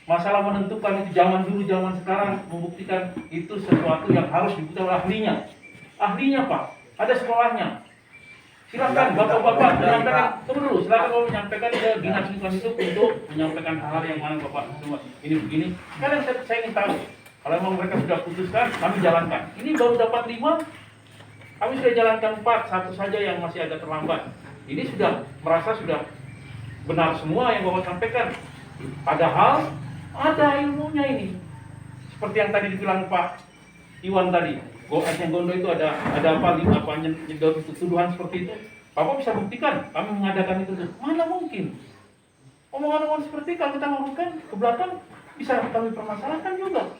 Masalah menentukan itu zaman dulu, zaman sekarang, membuktikan itu sesuatu yang harus dibuktikan oleh ahlinya. Ahlinya, Pak. Ada sekolahnya. Silakan Bapak-bapak menyampaikan, tunggu dulu, silakan Bapak menyampaikan ke Dinas Lingkungan Hidup untuk menyampaikan hal-hal yang mana Bapak semua ini begini. Sekarang saya ingin tahu, kalau memang mereka sudah putuskan, kami jalankan. Ini baru dapat 5, kami sudah jalankan 4, satu saja yang masih agak terlambat. Ini sudah merasa sudah benar semua yang Bapak sampaikan. Padahal ada ilmunya ini. Seperti yang tadi dibilang Pak Iwan tadi. Aceh Gondo itu ada apa tuduhan seperti itu. Bapak bisa buktikan kami mengadakan itu. Mana mungkin? Omongan-omongan seperti itu kalau kita ngomongkan ke belakang bisa kami permasalahkan juga.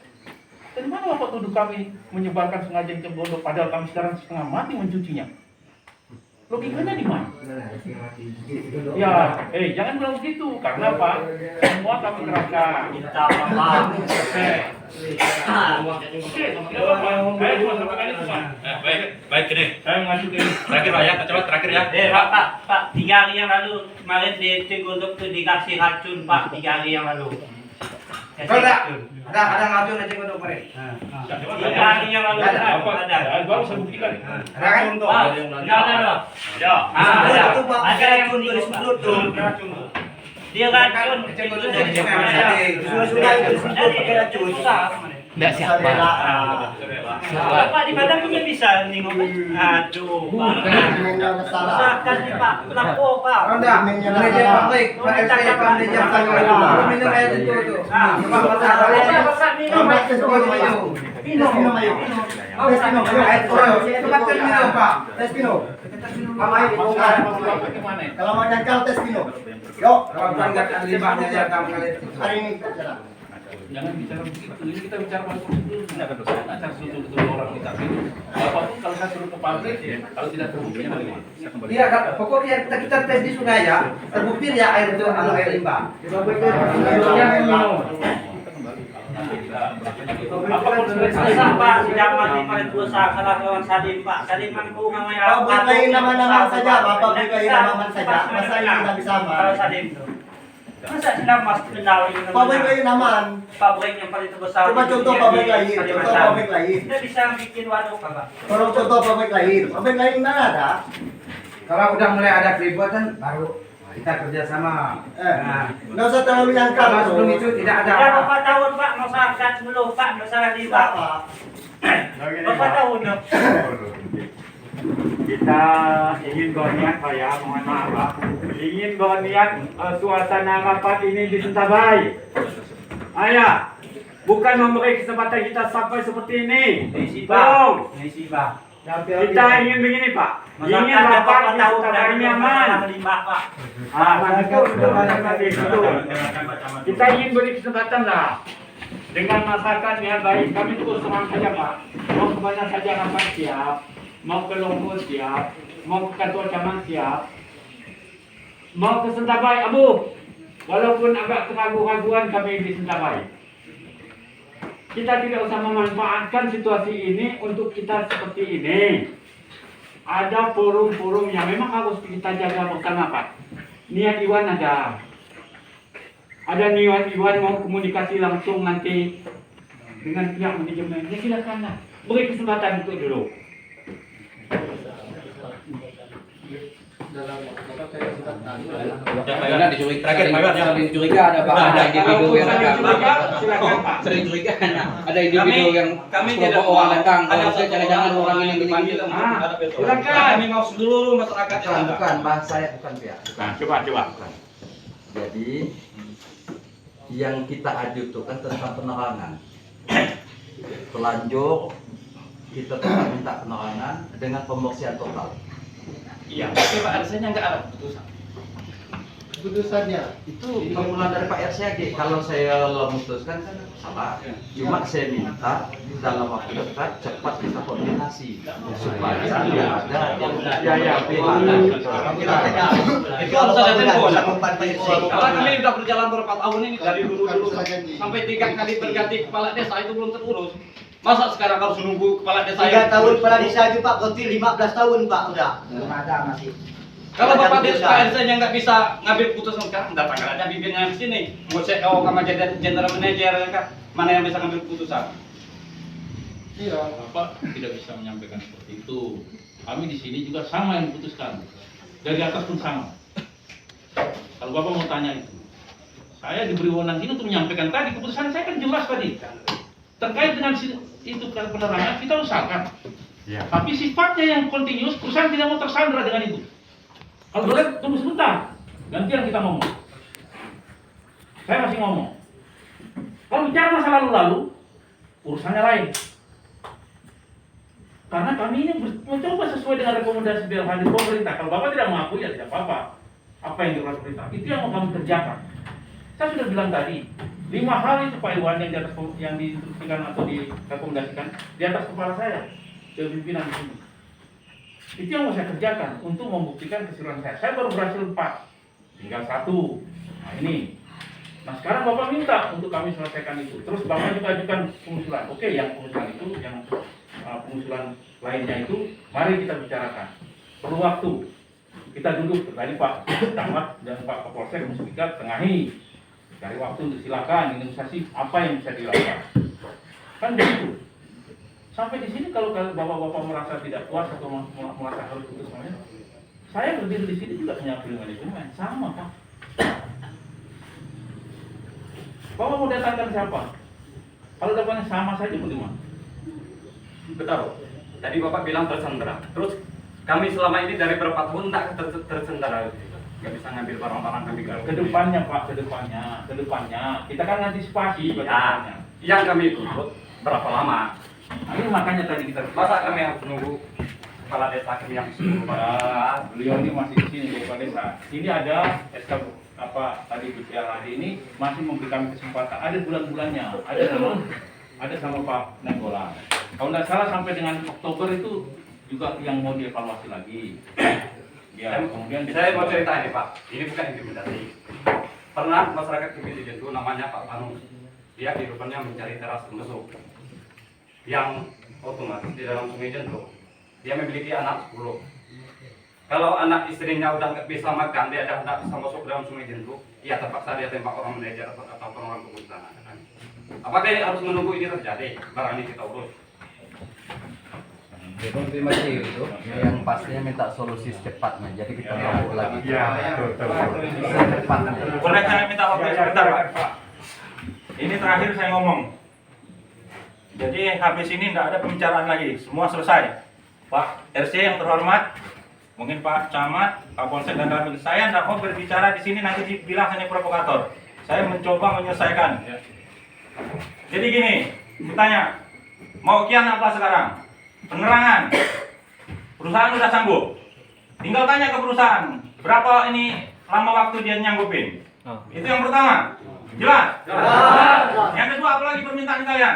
Dan mana Bapak tuduh kami menyebarkan sengaja Aceh Gondo padahal kami sekarang setengah mati mencucinya? Logikanya di mana? Ya, jangan bilang begitu. Karena Pak, semua kami kerahkan. Kita Bapak. Baik ini. Saya mengacu ke ini. Terakhir Pak ya, coba terakhir ya. Pak, 3 hari yang lalu kemarin di Cenggodok itu dikasih racun Pak, 3 hari yang lalu. Ada ngacun aja untuk kemarin. 3 hari yang lalu ada. Baru saya buktikan. Ada kan? Ada. Itu Pak, Ada yang tulis mulut tuh. dia racun. Sudah itu pakai racun. Enggak siapa. Bapak di Padang juga bisa nih ngomong. Aduh. Usahakan nih Pak, lapor Pak. Ronda, manajer pabrik, Pak RT, Pak manajer pabrik. Minum air itu tuh. Minum ayo. Tempatkan minum, Pak. Tes minum. Kalau mau nyangkal tes minum. Yuk, Pelanggan limbahnya ya kamu kali. hari ini bicara. Jangan bicara begitu. Ini kita bicara dulu. Tidak akan dosa. Nanti harus tutup orang kita. Apapun kalau saya suruh ke pabrik, kalau tidak terbukti bagaimana? Iya, pokoknya kita tes di sungai ya. Terbukti ya air itu air limbah. Apapun susah Pak, sidang mati pada dosa salah lawan Sadim Pak. Sadim mampu mengayak. Bapak berikan nama-nama saja, Bapak berikan nama-nama saja. Masa ini tidak bisa, Pak. Kalau Sadim itu. Masa sila mas menawi ng Pabrik lain naman. pabrik yang paling terbesar. Coba di contoh dunia pabrik di lain, contoh Kalimantan. pabrik lain. Kita bisa bikin waduk apa? Kalau contoh pabrik lain mana ada? Kalau udah mulai ada keributan baru kita kerjasama. Nggak usah terlalu nyangkal. Kalau sebelum itu tidak ada. Sudah berapa tahun Pak masyarakat dulu Pak masalah limbah? Berapa tahun dong? Kita ingin berniat Pak ya, mohon maaf Pak. Ingin berniat suasana rapat ini di Sentabai. Ayah, bukan memberi kesempatan kita sampai seperti ini. Tolong. Kita ingin begini Pak. Ingin rapat di Sentabai ini aman. Aman itu kita ingin beri kesempatan lah dengan masyarakatnya baik. Kami terus terang saja Pak. Mau kemana saja rapat siap. Mau ke Lombok siap, mau ke kantor camat siap, mau ke Sentabai, Abu. Walaupun agak keraguan kami di Sentabai, kita tidak usah memanfaatkan situasi ini untuk kita seperti ini. Ada forum-forum yang memang harus kita jaga bersama Pak. Niat Iwan ada niat Iwan mau komunikasi langsung nanti dengan pihak manajemen. Ya silakan lah, beri kesempatan untuk dulu. Dicuriga ada individu yang sering curiga ada individu yang kami kelompok orang datang harusnya jangan orang ini begini. Silakan. Kami mau seluruh masyarakat Bukan bahasa saya bukan pihak. Coba. Jadi yang kita ajukan tentang penerangan. Telanjur kita tetap minta penerangan dengan pembersihan total. Iya, tapi Pak RC-nya nggak ada keputusan. Keputusannya Itu permohonan dari Pak RCAG. Kalau saya memutuskan kan salah. Cuma saya minta dalam waktu dekat cepat kita koordinasi supaya tidak ada yang Itu harus ada tempo. Karena kami sudah berjalan beberapa tahun ini dari dulu sampai 3 kali berganti kepala desa itu belum terurus. Masa sekarang harus nunggu kepala desa 3 tahun kepala desa itu Pak, berarti 15 tahun Pak udah. Belum ada masih. Kalau Bapak RC-nya nggak bisa ngambil putusan sekarang, datangkan aja pimpinannya ke sini. Mau CEO sama general manager mana yang bisa ngambil putusan? Iya, Bapak tidak bisa menyampaikan seperti itu. Kami di sini juga sama yang diputuskan. Dari atas pun sama. Kalau Bapak mau tanya itu, saya diberi wewenang ini untuk menyampaikan tadi keputusan saya kan jelas tadi. Terkait dengan itu penerangan kita usahakan. Ya. Tapi sifatnya yang kontinus, perusahaan tidak mau tersandra dengan itu. Kalau boleh tunggu sebentar, gantian kita ngomong. Saya masih ngomong. Kalau bicara masa lalu-lalu, urusannya lain. Karena kami ini mencoba sesuai dengan rekomendasi dari pemerintah. Kalau Bapak tidak mengakui ya tidak apa-apa. Apa yang dilakukan pemerintah, itu yang mau kami kerjakan. Saya sudah bilang tadi, 5 hal itu Pak Iwan yang di atas yang diinstruksikan atau direkomendasikan di atas kepala saya, pimpinan di sini. Itu yang mau saya kerjakan untuk membuktikan keseluruhan saya. Saya baru berhasil 4, tinggal 1. Nah ini. Nah sekarang Bapak minta untuk kami selesaikan itu. Terus Bapak juga ajukan pengusulan. Oke, yang pengusulan itu, yang pengusulan lainnya itu, mari kita bicarakan. Perlu waktu. Kita duduk tadi Pak Camat dan Pak Kapolsek Musbika tengahi. Cari waktu untuk silakan negosiasi apa yang bisa dilakukan. Kan begitu. Sampai di sini kalau bapak-bapak merasa tidak puas atau merasa harus putus semuanya, saya berdiri di sini juga punya manajemen sama Pak. Bapak mau datangkan siapa? Kalau datangnya sama saja bagaimana? Betul. Tadi Bapak bilang tersandera. Terus kami selama ini dari berapa tahun tidak tersandera. Nggak bisa ngambil barang-barang kami kalau kedepannya Pak, kedepannya kita kan antisipasi ya, yang kami tuntut berapa lama? Nah, ini makanya tadi kita masa kami harus nunggu kepala desa kami yang beliau ini masih di sini kepala desa. Ini ada SK apa tadi bicara hari ini masih memberikan kesempatan. Ada bulan-bulannya, ada sama Pak Nenggolan. Kalau tidak salah sampai dengan Oktober itu juga yang mau dievaluasi lagi. Ya, kemudian saya mau cerita ini Pak, ini bukan intimidasi. Pernah masyarakat kami di Jentu namanya Pak Panus, dia kehidupannya mencari teras mesuk yang otomatis di dalam sungai Jentu. Dia memiliki anak 10. Kalau anak istrinya udah nggak bisa makan, dia udah nggak bisa masuk dalam sungai Jentu, ya terpaksa dia tembak orang manajer atau orang kebun sana. Apakah ini harus menunggu ini terjadi? Barang ini kita urus. Ya, konfirmasi itu yang pastinya minta solusi secepatnya. Jadi kita nunggu lagi. Secepatnya. Boleh saya minta waktu sebentar, Pak? Ini terakhir saya ngomong. Jadi habis ini tidak ada pembicaraan lagi, semua selesai. Pak RC yang terhormat, mungkin Pak Camat, Pak Polsek dan Ramil, saya tidak mau berbicara di sini nanti dibilang hanya provokator. Saya mencoba menyelesaikan. Jadi gini, bertanya, mau kian apa sekarang? Penerangan. Perusahaan sudah sanggup. Tinggal tanya ke perusahaan, berapa ini lama waktu dia nyanggupin. Itu yang pertama. Jelas? Yang kedua, apa lagi permintaan kalian?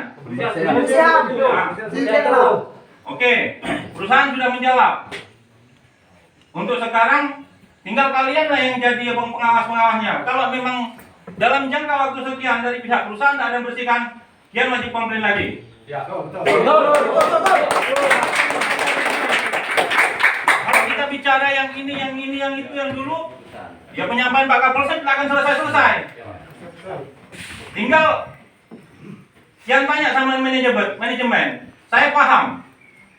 Oke, perusahaan sudah menjawab. Untuk sekarang, tinggal kalianlah yang jadi pengawas-pengawasnya. Kalau memang dalam jangka waktu sekian dari pihak perusahaan tidak ada yang bersihkan, dia wajib komplain lagi. Ya, betul. Kalau kita bicara yang ini, yang itu, yang dulu, ya penyampaian Pak Kapolsek tidak akan selesai-selesai. Tinggal yang tanya sama manajemen, saya paham.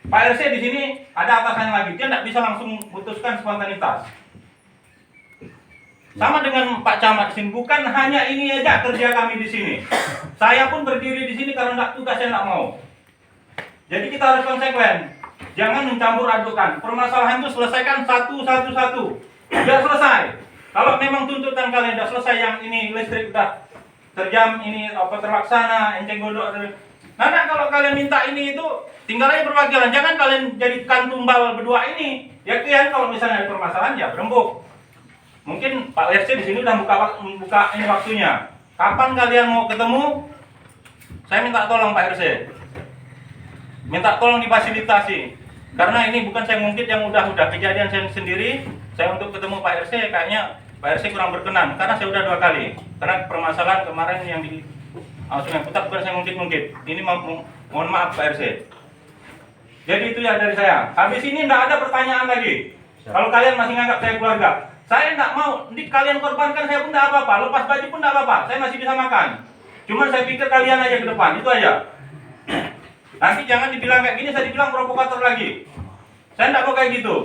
Pak RC di sini ada atasannya lagi, dia tidak bisa langsung memutuskan spontanitas. Sama dengan Pak Camat di sini, bukan hanya ini aja kerja kami di sini. Saya pun berdiri di sini karena tugas saya tidak mau. Jadi kita harus konsekuen. Jangan mencampur adukan. Permasalahan itu selesaikan satu. Biar selesai. Kalau memang tuntutan kalian sudah selesai, yang ini listrik sudah terjam, ini apa terlaksana, enceng gondok. Nah, kalau kalian minta ini itu tinggal aja perwakilan. Jangan kalian jadikan tumbal berdua ini. Ya kalian kalau misalnya ada permasalahan ya berembuk. Mungkin Pak RC di sini udah buka ini waktunya. Kapan kalian mau ketemu? Saya minta tolong Pak RC. Minta tolong difasilitasi. Karena ini bukan saya ngungkit yang udah kejadian saya sendiri. Saya untuk ketemu Pak RC kayaknya Pak RC kurang berkenan karena saya udah 2 kali. Karena permasalahan kemarin yang di Sungai Putat bukan saya ngungkit. Ini mohon maaf Pak RC. Jadi itu ya dari saya. Habis ini tidak ada pertanyaan lagi. Kalau kalian masih nganggap saya keluarga, saya tidak mau, kalian korbankan saya pun tidak apa-apa, lepas baju pun tidak apa-apa, saya masih bisa makan. Cuma saya pikir kalian aja ke depan, itu aja. Nanti jangan dibilang kayak gini, saya dibilang provokator lagi. Saya tidak mau kayak gitu.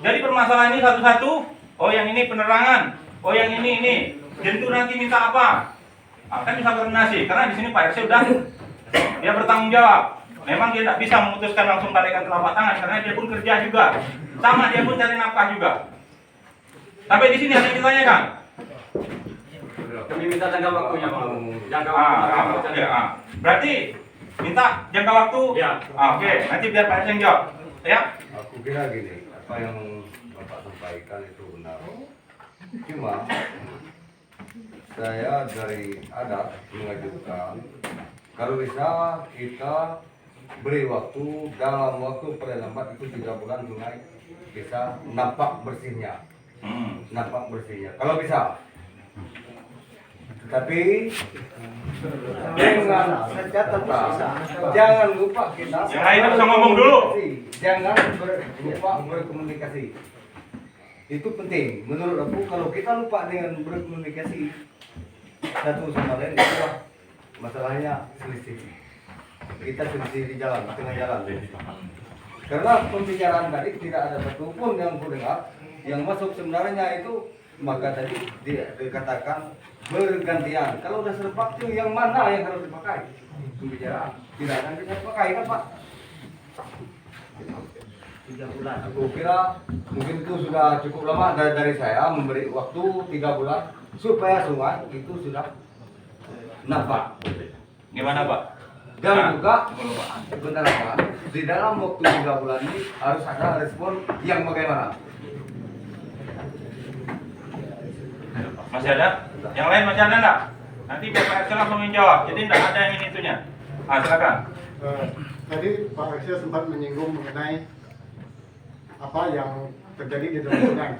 Jadi permasalahan ini satu-satu, oh yang ini penerangan, oh yang ini. Jentu nanti minta apa? Akan bisa koordinasi, karena di sini Pak RC udah, dia bertanggung jawab. Memang dia tidak bisa memutuskan langsung balikan telapak tangan, karena dia pun kerja juga. Sama, dia pun cari nafkah juga. Sampai di sini ada yang ditanyakan. Kami minta jangka waktunya, Pak. Jangka waktu. Berarti minta jangka waktu. Ya. Oke, nanti biar Pak RC yang jawab. Ya. Aku kira gini, apa yang Bapak sampaikan itu benar. Cuma saya dari adat mengajukan kalau bisa kita beri waktu dalam waktu paling lambat itu 3 bulan sungai bisa nampak bersihnya. Nampak bersihnya. Kalau bisa. Tapi jangan lupa kita. Yang lain bisa ngomong dulu. Jangan lupa berkomunikasi. Itu penting. Menurut aku kalau kita lupa dengan berkomunikasi satu sama lain itu masalahnya selisih. Kita selisih di jalan, tengah jalan. Karena pembicaraan tadi tidak ada satupun yang ku dengar yang masuk sebenarnya itu, maka tadi dikatakan bergantian. Kalau udah serempak itu yang mana yang harus dipakai? Pembicaraan tidak akan bisa dipakai kan Pak? 3 bulan. Aku kira mungkin itu sudah cukup lama dari saya memberi waktu 3 bulan supaya sungai itu sudah nampak. Gimana Pak? Dan juga benar Pak, di dalam waktu 3 bulan ini harus ada respon yang bagaimana? Masih ada? Yang lain masih ada enggak? Nanti biar Pak RC langsung menjawab. Jadi tidak ada yang itunya. Silakan. Tadi Pak RC sempat menyinggung mengenai apa yang terjadi di dalam sungai.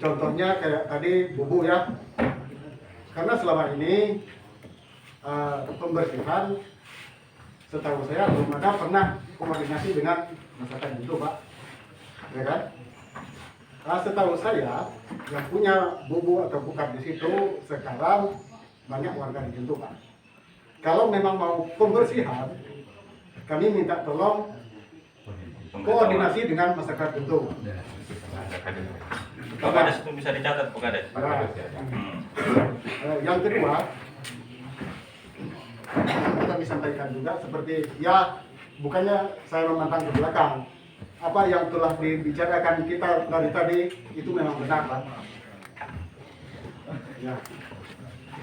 Contohnya kayak tadi bubu ya. Karena selama ini pembersihan setahu saya belum ada pernah koordinasi dengan masyarakat itu Pak. Ya kan? Setahu saya yang punya bubu atau bukan di situ sekarang banyak warga di Jentu, Pak. Kalau memang mau pembersihan, kami minta tolong koordinasi dengan masyarakat Jentu. Pak Kades itu bisa dicatat, Pak Kades. Yang kedua, kami sampaikan juga seperti ya, bukannya saya memandang ke belakang, apa yang telah dibicarakan kita dari tadi itu memang benar, Pak. Ya.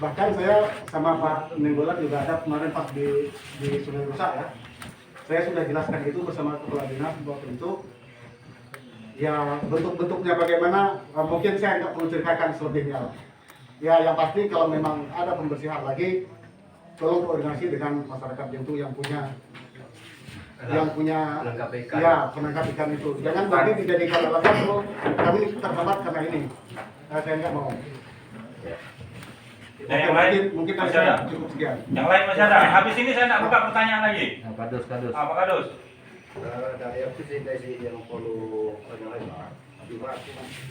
Bahkan saya sama Pak Nenggolan juga ada kemarin pas di Sungai Rusak ya. Saya sudah jelaskan itu bersama kepala dinas waktu itu. Ya bentuk-bentuknya bagaimana, mungkin saya nggak perlu ceritakan selebihnya. Ya yang pasti kalau memang ada pembersihan lagi, tolong koordinasi dengan masyarakat Jentu yang punya penangkap ikan. Ya, penangkap ikan itu. Jangan nanti dijadikan alasan kalau kami terhambat karena ini. Saya nggak mau. Nah, yang lain mungkin masih saya ada. cukup sekian. Yang lain masih ada. Habis ini saya nak buka pertanyaan lagi. Pak Kadus. Pak Kadus. Dari aku sih yang perlu penyampaikan cuma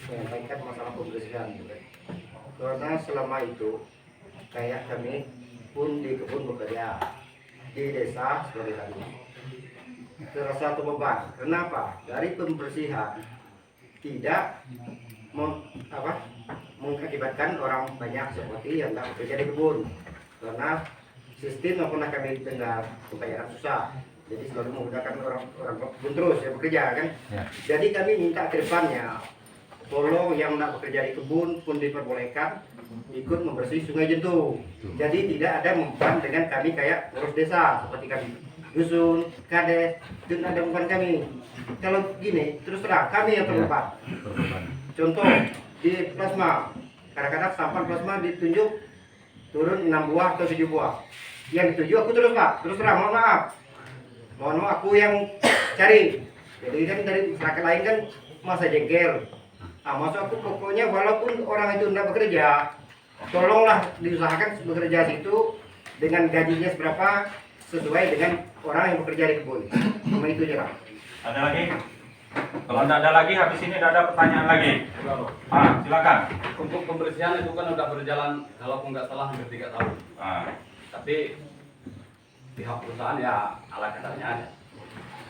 menyampaikan masalah pembersihan gitu. Karena selama itu kayak kami pun di kebun bekerja di desa seperti tadi terasa satu beban. Kenapa? Dari pembersihan tidak mengakibatkan orang banyak seperti yang tidak bekerja di kebun, karena sistem yang pernah kami dengar pembayaran susah, jadi selalu menggunakan orang kebun terus yang bekerja kan. Ya. Jadi kami minta ke depannya tolong yang tidak bekerja di kebun pun diperbolehkan ikut membersih sungai Jentu. Jadi tidak ada mempan dengan kami kayak urus desa seperti kami dusun, kades, dan ada mempan kami. Kalau gini terus terang kami yang terlibat. Contoh di plasma, kadang-kadang sampah plasma ditunjuk turun 6 buah atau 7 buah. Yang dituju aku terus Pak, terus terang mohon maaf aku yang cari. Jadi kan dari masyarakat lain kan masa jengkel. Maksud aku pokoknya walaupun orang itu tidak bekerja, tolonglah diusahakan bekerja situ dengan gajinya seberapa sesuai dengan orang yang bekerja di kebun. Cuma itu aja Pak. Ada lagi? Kalau tidak ada lagi, habis ini tidak ada pertanyaan lagi. Silakan. Untuk pembersihan itu kan udah berjalan, kalaupun nggak salah hampir 3 tahun. Tapi pihak perusahaan ya ala kadarnya aja.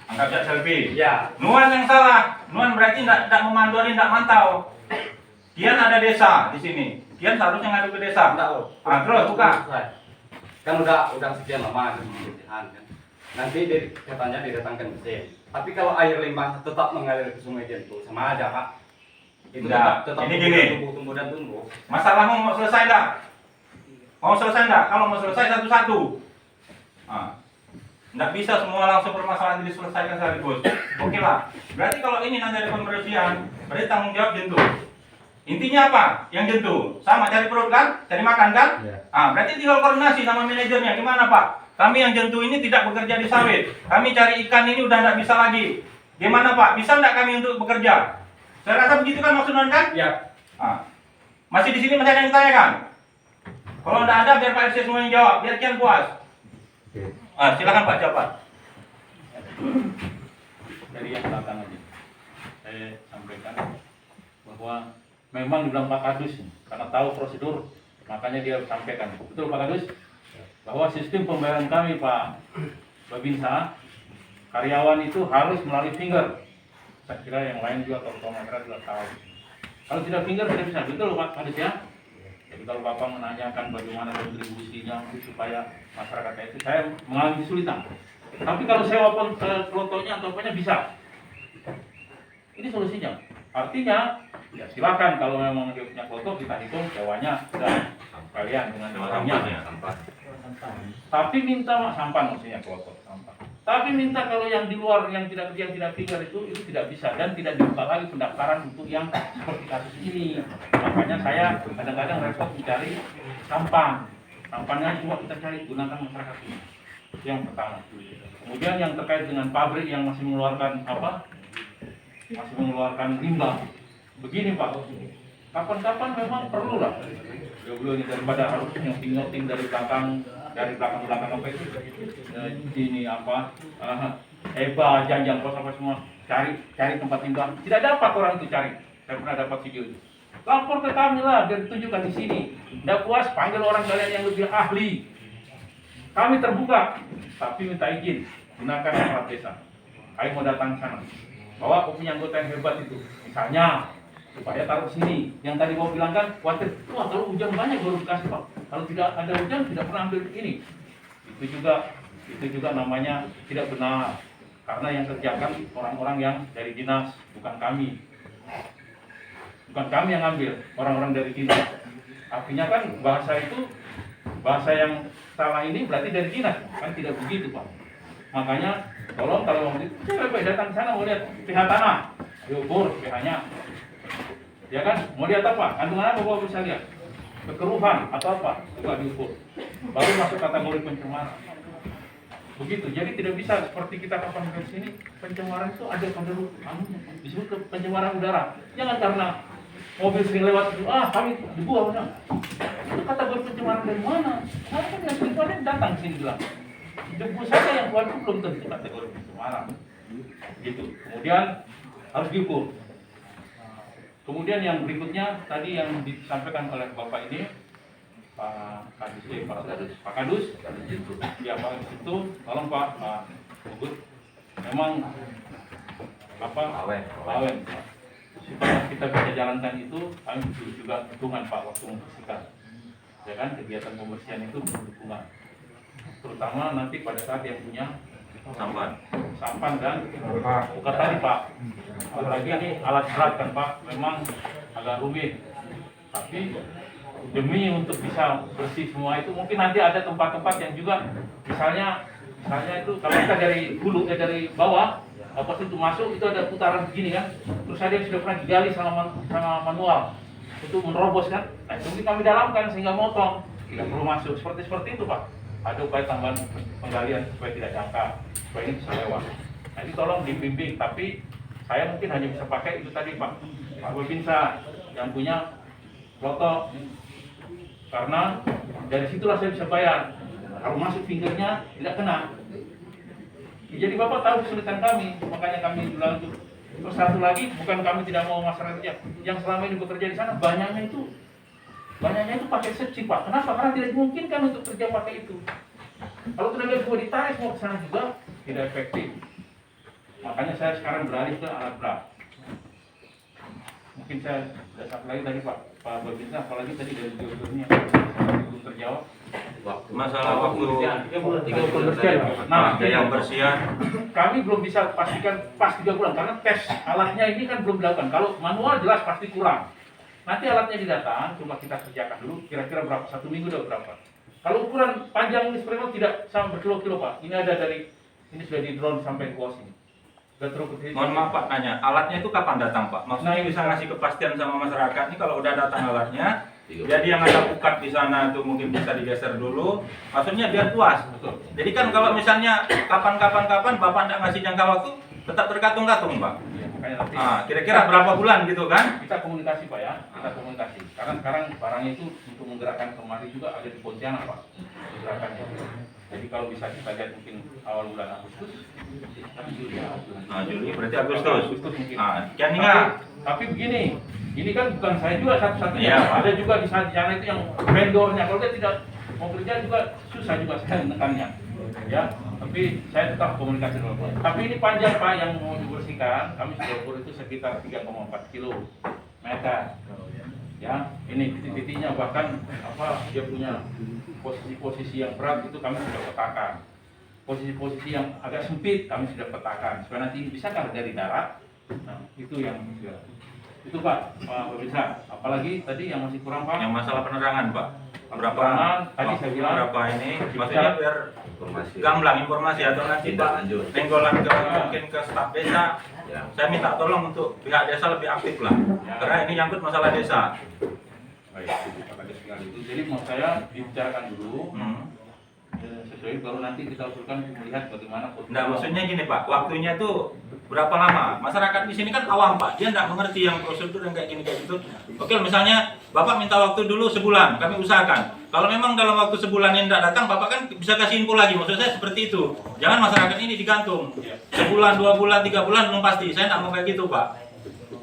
Anggap selfie. Ya. Nuan yang salah. Nuan berarti tidak memandu, tidak mantau. Kian ada desa di sini. Kian seharusnya ngadu ke desa. Terus buka. Kan udah sekian lama ada pembersihan kan. Nanti katanya didatangkan mesin. Tapi kalau air limbah tetap mengalir ke Sungai Jentu, sama aja Pak. Itu tetap ini gini. tumbuh dan tumbuh. Masalahmu mau selesai enggak? Mau selesai enggak? Kalau mau selesai satu-satu. Nggak bisa semua langsung permasalahan diselesaikan sekaligus. Oke lah. Berarti kalau ini nanti ada pembersihan, berarti tanggung jawab Jentu. Intinya apa? Yang Jentu sama cari perut kan, cari makan kan? Berarti tinggal koordinasi sama manajernya. Gimana Pak? Kami yang Jentu ini tidak bekerja di sawit. Kami cari ikan ini udah nggak bisa lagi. Gimana Pak? Bisa nggak kami untuk bekerja? Saya rasa begitu kan maksudnya kan? Iya. Masih di sini masih ada yang ditanyakan? Kalau nggak ada biar Pak RC semuanya jawab, biar Kian puas. Silakan Pak jawab. Dari yang belakang aja. Saya sampaikan bahwa memang dibilang Pak Kadus karena tahu prosedur, makanya dia sampaikan. Betul Pak Kadus? Bahwa sistem pembayaran kami Pak Babinsa, karyawan itu harus melalui finger. Saya kira yang lain juga tokoh masyarakat juga tahu. Kalau tidak finger tidak bisa. Betul Pak Kadus ya? Jadi kalau Bapak menanyakan bagaimana kontribusinya supaya masyarakat itu, saya mengalami kesulitan. Tapi kalau sewa pelotonya atau apanya bisa. Ini solusinya. Artinya, ya silakan kalau memang dia punya peloto kita hitung sewanya dan kalian dengan orangnya. Tapi minta sampan maksudnya peloto sampah. Tapi minta kalau yang di luar yang tidak finger itu tidak bisa dan tidak dibuka lagi pendaftaran untuk yang seperti kasus ini. Makanya saya kadang-kadang repot mencari sampan. Sampannya cuma kita cari gunakan masyarakat ini. Itu yang pertama. Kemudian yang terkait dengan pabrik yang masih mengeluarkan limbah. Begini Pak, kapan-kapan memang perlu lah. Beliau ini daripada harus nyoping dari belakang apa itu ini apa janjang pos apa semua cari tempat limbah tidak dapat orang itu cari Saya pernah dapat video itu. Lapor ke kami lah, biar ditunjukkan di sini. Tidak puas, panggil orang kalian yang lebih ahli. Kami terbuka, tapi minta izin gunakan aparat desa. Kami mau datang ke sana. Bawa punya anggota yang hebat itu. Misalnya, supaya taruh sini. Yang tadi mau bilang kan, khawatir, wah kalau hujan banyak baru dikasih Pak. Kalau tidak ada hujan, tidak pernah ambil ini. Itu juga namanya tidak benar. Karena yang kerjakan orang-orang yang dari dinas, bukan kami. Bukan kami yang ambil, orang-orang dari dinas. Artinya kan bahasa itu, bahasa yang salah ini berarti dari dinas. Kan tidak begitu Pak. Makanya tolong kalau mau lebih datang ke sana mau lihat pH tanah, diukur pH-nya. Ya kan, mau lihat apa? Kandungan apa Bapak bisa lihat? Kekeruhan atau apa? Coba diukur. Baru masuk kategori pencemaran. Begitu. Jadi tidak bisa seperti kita kapan ke sini pencemaran itu ada pada disebut pencemaran udara. Jangan karena mobil sering lewat itu, kami dibuang. Itu kategori pencemaran dari mana? Karena kan yang sering datang sini bilang. Debu saja yang keluar itu belum tentu kategori pencemaran. Gitu. Kemudian harus diukur. Kemudian yang berikutnya tadi yang disampaikan oleh Bapak ini Pak Kadus, ya Pak itu, tolong Pak Ugut, memang apa awen supaya kita bisa jalankan itu, kami butuh juga dukungan Pak waktu membersihkan, ya kan kegiatan pembersihan itu butuh dukungan, terutama nanti pada saat yang punya sampan dan bukan tadi Pak, apalagi ini alat berat kan Pak, memang agak rumit, tapi demi untuk bisa bersih semua itu mungkin nanti ada tempat-tempat yang juga misalnya itu kalau kita dari hulu dari bawah apa itu masuk itu ada putaran begini kan, terus ada yang sudah pernah digali sama manual itu menerobos kan, nah itu kami dalamkan sehingga motong tidak perlu masuk seperti itu Pak. Ada upaya tambahan penggalian supaya tidak jangka, supaya ini bisa lewat. Nah ini tolong dibimbing, tapi saya mungkin hanya bisa pakai itu tadi Pak Babinsa yang punya loto, karena dari situlah saya bisa bayar. Kalau masuk fingernya tidak kena. Jadi Bapak tahu kesulitan kami, makanya kami bilang itu. Terus satu lagi, bukan kami tidak mau masyarakat yang selama ini bekerja di sana, banyaknya itu pakai secik Pak. Kenapa? Karena tidak dimungkinkan untuk kerja pakai itu. Kalau tenaga gua ditarik mau ke sana juga tidak efektif. Makanya saya sekarang beralih ke alat berat. Mungkin saya dasar lagi tadi Pak Babinsa, apalagi tadi dari judulnya belum terjawab. Masalah waktu 3 bulan bersekian. Nah, yang bersihan kami belum bisa pastikan pas 3 bulan karena tes alatnya ini kan belum dilakukan. Kalau manual jelas pasti kurang. Nanti alatnya didatang, coba kita kerjakan dulu kira-kira berapa, 1 minggu udah berapa. Kalau ukuran panjang ini sebenarnya tidak sama berkilo-kilo Pak. Ini ada ini sudah di drone sampai ke sini. Mohon maaf Pak, nanya, alatnya itu kapan datang Pak? Maksudnya bisa ngasih kepastian sama masyarakat ini kalau udah datang alatnya, jadi yang ada pukat di sana itu mungkin bisa digeser dulu, maksudnya biar puas. Betul. Jadi kan kalau misalnya kapan Bapak tidak ngasih jangka waktu, tetap terkatung-katung Pak. Ya, makanya nanti kira-kira berapa bulan gitu kan? kita komunikasi Pak ya, kita komunikasi. Karena sekarang barangnya itu untuk menggerakkan kemari juga ada di Pontianak Pak, gerakannya. Jadi kalau bisa kita lihat mungkin awal bulan Agustus, Juli berarti Agustus mungkin. Tapi begini, ini kan bukan saya juga satu-satunya. Iya, Pak. Ada juga di sana itu yang vendornya. Kalau dia tidak mau kerja juga susah juga saya menekannya. Ya, tapi saya tetap komunikasi dulu. Tapi ini panjang Pak yang mau dibersihkan, kami sudah ukur itu sekitar 3,4 kilometer. Ya, ini titik-titiknya bahkan dia punya posisi-posisi yang berat itu kami sudah petakan. Posisi-posisi yang agak sempit kami sudah petakan. Supaya nanti bisa kan dari darat. Nah, itu yang itu Pak bisa. Apalagi tadi yang masih kurang Pak. Yang masalah penerangan Pak. Berapa tadi saya bilang berapa ini? Maksudnya biar gamblang informasi atau nanti Pak tenggolan mungkin ke staf desa. Saya minta tolong untuk pihak desa lebih aktif lah. Karena ini nyangkut masalah desa. Baik, itu. Jadi mau saya dibicarakan dulu. Sesuai baru nanti kita usulkan melihat bagaimana. Nah, maksudnya gini Pak, waktunya itu berapa lama? Masyarakat di sini kan awam Pak, dia nggak mengerti yang prosedur yang kayak gini kayak gitu. Oke, misalnya Bapak minta waktu dulu sebulan, kami usahakan. Kalau memang dalam waktu sebulan ini tidak datang, Bapak kan bisa kasih info lagi. Maksud saya seperti itu. Jangan masyarakat ini digantung. Sebulan, 2 bulan, 3 bulan belum pasti. Saya nggak mau kayak gitu Pak.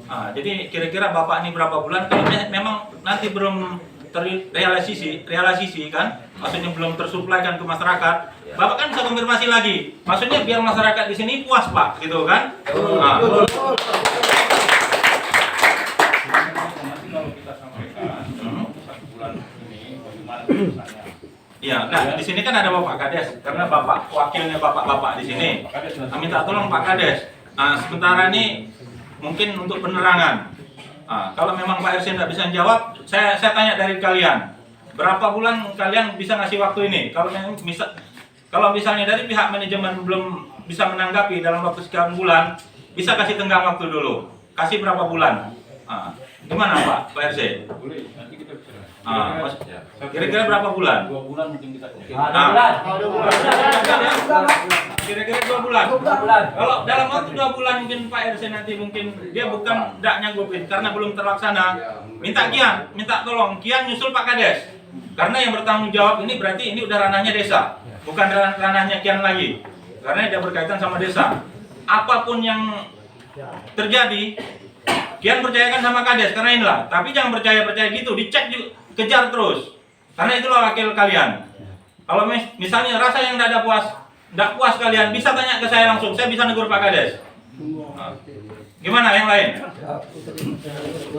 Jadi kira-kira Bapak ini berapa bulan? Kalau memang nanti belum terrealisasi kan, maksudnya belum tersuplai kan ke masyarakat, Bapak kan bisa konfirmasi lagi. Maksudnya biar masyarakat di sini puas Pak, gitu kan? Kalau kita sampaikan 1 bulan ini bagaimana keputusannya? Iya, nah di sini kan ada Bapak Kades, karena Bapak wakilnya Bapak-bapak di sini. Minta tolong Pak Kades. Sementara ini mungkin untuk penerangan. Kalau memang Pak RC tidak bisa jawab, saya tanya dari kalian. Berapa bulan kalian bisa ngasih waktu ini? Kalau misalnya dari pihak manajemen belum bisa menanggapi dalam waktu sekian bulan, bisa kasih tenggang waktu dulu. Kasih berapa bulan? Gimana Pak RC? Boleh, nanti kita bicara. Kira-kira berapa bulan? 2 bulan mungkin kita. Kira-kira 2 bulan. Kalau dalam waktu 2 bulan mungkin Pak RC nanti mungkin dia bukan tidak nyanggupin karena belum terlaksana. Minta tolong Kian nyusul Pak Kades. Karena yang bertanggung jawab ini berarti ini udah ranahnya desa, bukan ranahnya Kian lagi. Karena dia berkaitan sama desa. Apapun yang terjadi, Kian percayakan sama Kades karena inilah. Tapi jangan percaya gitu, dicek juga, kejar terus. Karena itulah wakil kalian. Kalau misalnya rasa yang tidak puas kalian, bisa tanya ke saya langsung. Saya bisa negur Pak Kades. Gimana yang lain?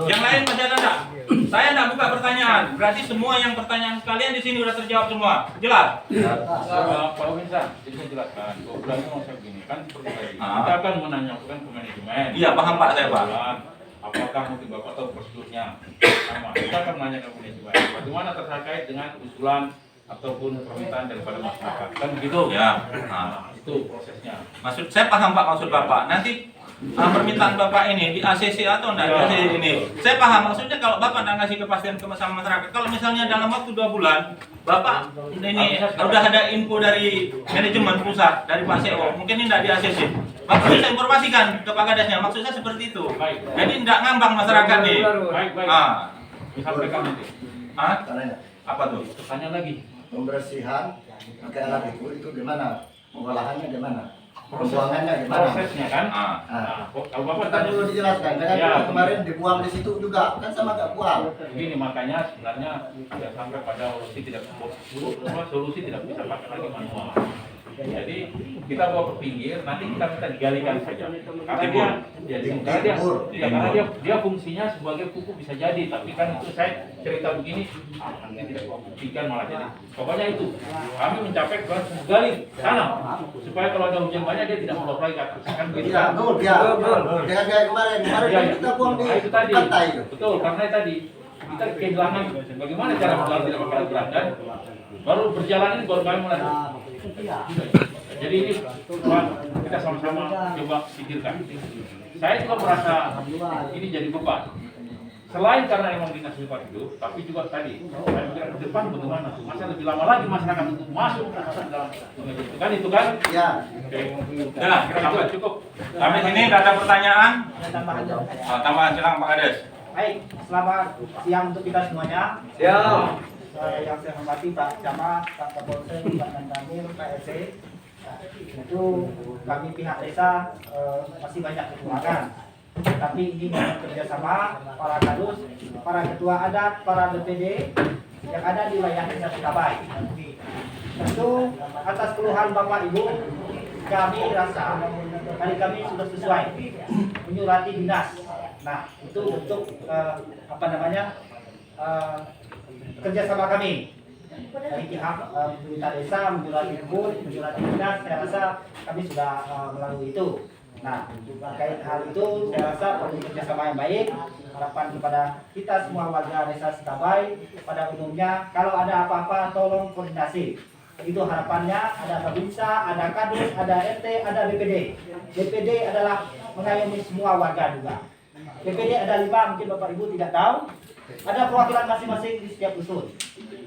Yang lain masih ada enggak? Saya enggak buka pertanyaan. Berarti semua yang pertanyaan kalian di sini udah terjawab semua. Jelas? Pak Winsa, jadi saya jelaskan. 2 bulan itu saya begini kan seperti tadi. Kita akan menanyakan ke manajemen. Iya, paham Pak saya Pak. Apakah mungkin Bapak tahu prosedurnya? Sama. Kita akan menanyakan ke manajemen. Bagaimana terkait dengan usulan ataupun permintaan daripada masyarakat? Kan begitu? Ya. Itu prosesnya. Maksud saya paham Pak maksud Bapak. Nanti permintaan Bapak ini di ACC atau enggak di ACC ini. Saya paham maksudnya kalau Bapak enggak ngasih kepastian ke masyarakat. Kalau misalnya dalam waktu 2 bulan Bapak ini udah ada info dari manajemen pusat, dari Pak CEO, mungkin ini enggak di ACC. Bapak bisa informasikan ke Pak Kadesnya. Maksud saya seperti itu. Jadi enggak ngambang masyarakat nih. Baik. Disampaikan nanti. Apa tuh? Tanya lagi. Pembersihan pakai alat itu gimana? Pengolahannya gimana? Pembuangannya gimana? Prosesnya kan? Kalau Bapak kan dulu dijelaskan, karena kemarin dibuang di situ juga, kan sama gak buang. Begini makanya sebenarnya tidak sampai pada solusi tidak bisa pakai lagi manual. Jadi kita bawa ke pinggir, nanti kita minta digalikan saja. Karena dia fungsinya sebagai pupuk bisa jadi, tapi kan itu saya cerita begini, nanti tidak buktikan malah jadi. Pokoknya itu kami mencapai ke gali tanam supaya kalau ada hujan banyak dia tidak meluap lagi ke atas. Kan begitu. Dengan kayak kemarin kita buang di pantai itu. Betul, karena tadi kita kehilangan bagaimana cara berjalan tidak pakai berat dan baru berjalan ini baru kami mulai. Jadi ini kita sama-sama coba pikirkan. Saya juga merasa ini jadi beban. Selain karena emang dinas lingkungan hidup, tapi juga tadi saya pikir ke depan bagaimana? Masa lebih lama lagi masyarakat untuk masuk ke dalam sungai itu kan? Ya. Udah, sampai cukup. Sampai sini nggak ada pertanyaan. Tambahan silakan Pak Kades. Baik, selamat siang untuk kita semuanya. Siap. Yang saya hormati Pak Camat, Pak Kapolsek, Pak Danramil, Pak RC. Itu kami pihak desa masih banyak kekurangan. Tapi ini kerjasama para kadus, para ketua adat, para BPD yang ada di wilayah desa Sikabai. Tentu atas keluhan Bapak Ibu, kami rasa tadi kami sudah sesuai menyurati dinas. Nah, itu untuk kerjasama kami dari pihak pemerintah desa menyurati kebun, menyurati dinas. Saya rasa kami sudah melalui itu. Nah, terkait hal itu saya rasa perlu kerjasama yang baik. Harapan kepada kita semua warga desa Sikabai pada umumnya, kalau ada apa-apa tolong koordinasi. Itu harapannya, ada Babinsa, ada Kadus, ada RT, ada BPD. BPD adalah mengayomi semua warga juga. BPD ada 5, mungkin Bapak Ibu tidak tahu. Ada perwakilan masing-masing di setiap dusun.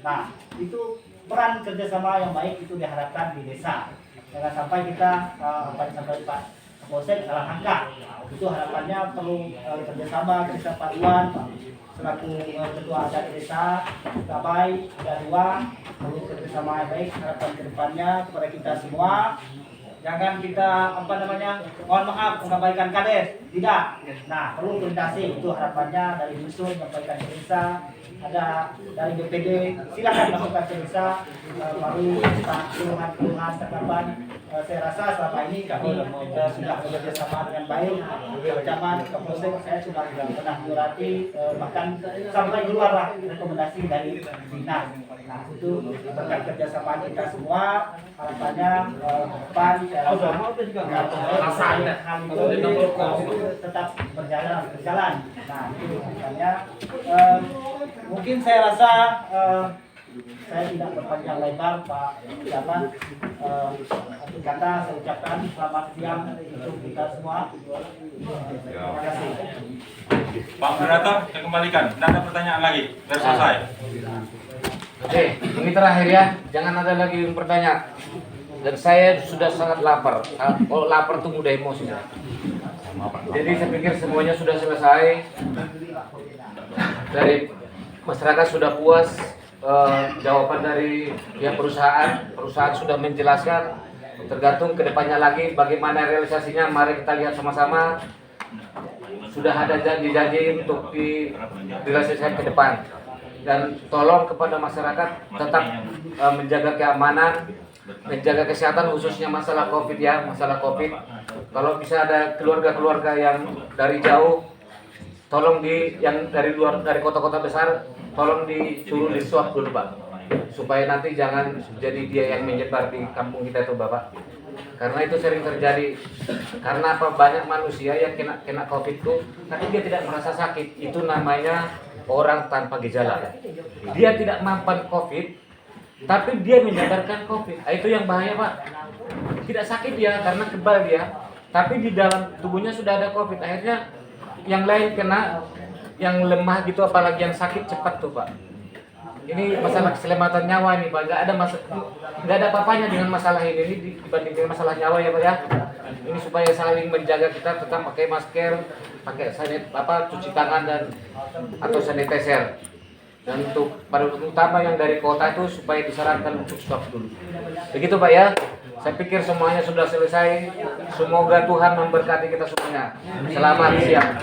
Nah, itu peran kerjasama yang baik itu diharapkan di desa. Jangan sampai kita sampai Pak Kapolsek salah angka. Itu harapannya perlu kerjasama Pak Iwan selaku ketua adat desa Sikabai, ada 2, perlu kerjasama yang baik. Harapan kedepannya kepada kita semua, jangan kita mohon maaf mengabaikan Kades. tidak. Nah, perlu koordinasi, itu harapannya dari dusun menyampaikan ke desa, ada dari BPD, silakan masukkan ke desa, lalu keluhan-keluhan tanggapan. Saya rasa selama ini kami sudah bekerja sama dengan baik, Camat, Kapolsek, saya sudah pernah menyurati, bahkan sampai keluarlah rekomendasi dari dinas. Nah, itu berkat kerjasama kita semua, harapannya depan saya rasa hal itu tetap berjalan. Nah, itu makanya mungkin saya rasa saya tidak berpanjang lebar, Pak Camat. Satu kata saya ucapkan selamat siang untuk kita semua. Terima kasih. Pak Moderator, saya kembalikan. Tidak ada pertanyaan lagi. Sudah selesai. Oke, ini terakhir ya. Jangan ada lagi yang bertanya. Dan saya sudah sangat lapar. Kalau lapar tuh mudah emosi. Jadi saya pikir semuanya sudah selesai. Dari masyarakat sudah puas. Jawaban dari pihak perusahaan sudah menjelaskan, tergantung kedepannya lagi bagaimana realisasinya. Mari kita lihat sama-sama. Sudah ada janji-janji untuk direalisasikan ke depan, dan tolong kepada masyarakat tetap menjaga keamanan, menjaga kesehatan, khususnya masalah COVID ya, masalah COVID. Kalau bisa ada keluarga-keluarga yang dari jauh, tolong yang dari luar, dari kota-kota besar, tolong disuruh diswab dulu Pak, supaya nanti jangan jadi dia yang menyebar di kampung kita itu Bapak. Karena itu sering terjadi. Karena apa, banyak manusia yang kena COVID itu, tapi dia tidak merasa sakit. Itu namanya orang tanpa gejala. Dia tidak mampan COVID, tapi dia menyebarkan COVID. Itu yang bahaya Pak. Tidak sakit dia karena kebal dia, tapi di dalam tubuhnya sudah ada COVID. Akhirnya yang lain kena, yang lemah gitu, apalagi yang sakit cepat tuh Pak. Ini masalah keselamatan nyawa nih Pak, nggak ada apa-apanya dengan masalah ini dibanding dengan masalah nyawa ya Pak ya. Ini supaya saling menjaga, kita tetap pakai masker, pakai cuci tangan dan atau sanitizer. Dan untuk pada utama yang dari kota itu supaya disarankan untuk swab dulu. Begitu Pak ya. Saya pikir semuanya sudah selesai. Semoga Tuhan memberkati kita semuanya. Selamat siang.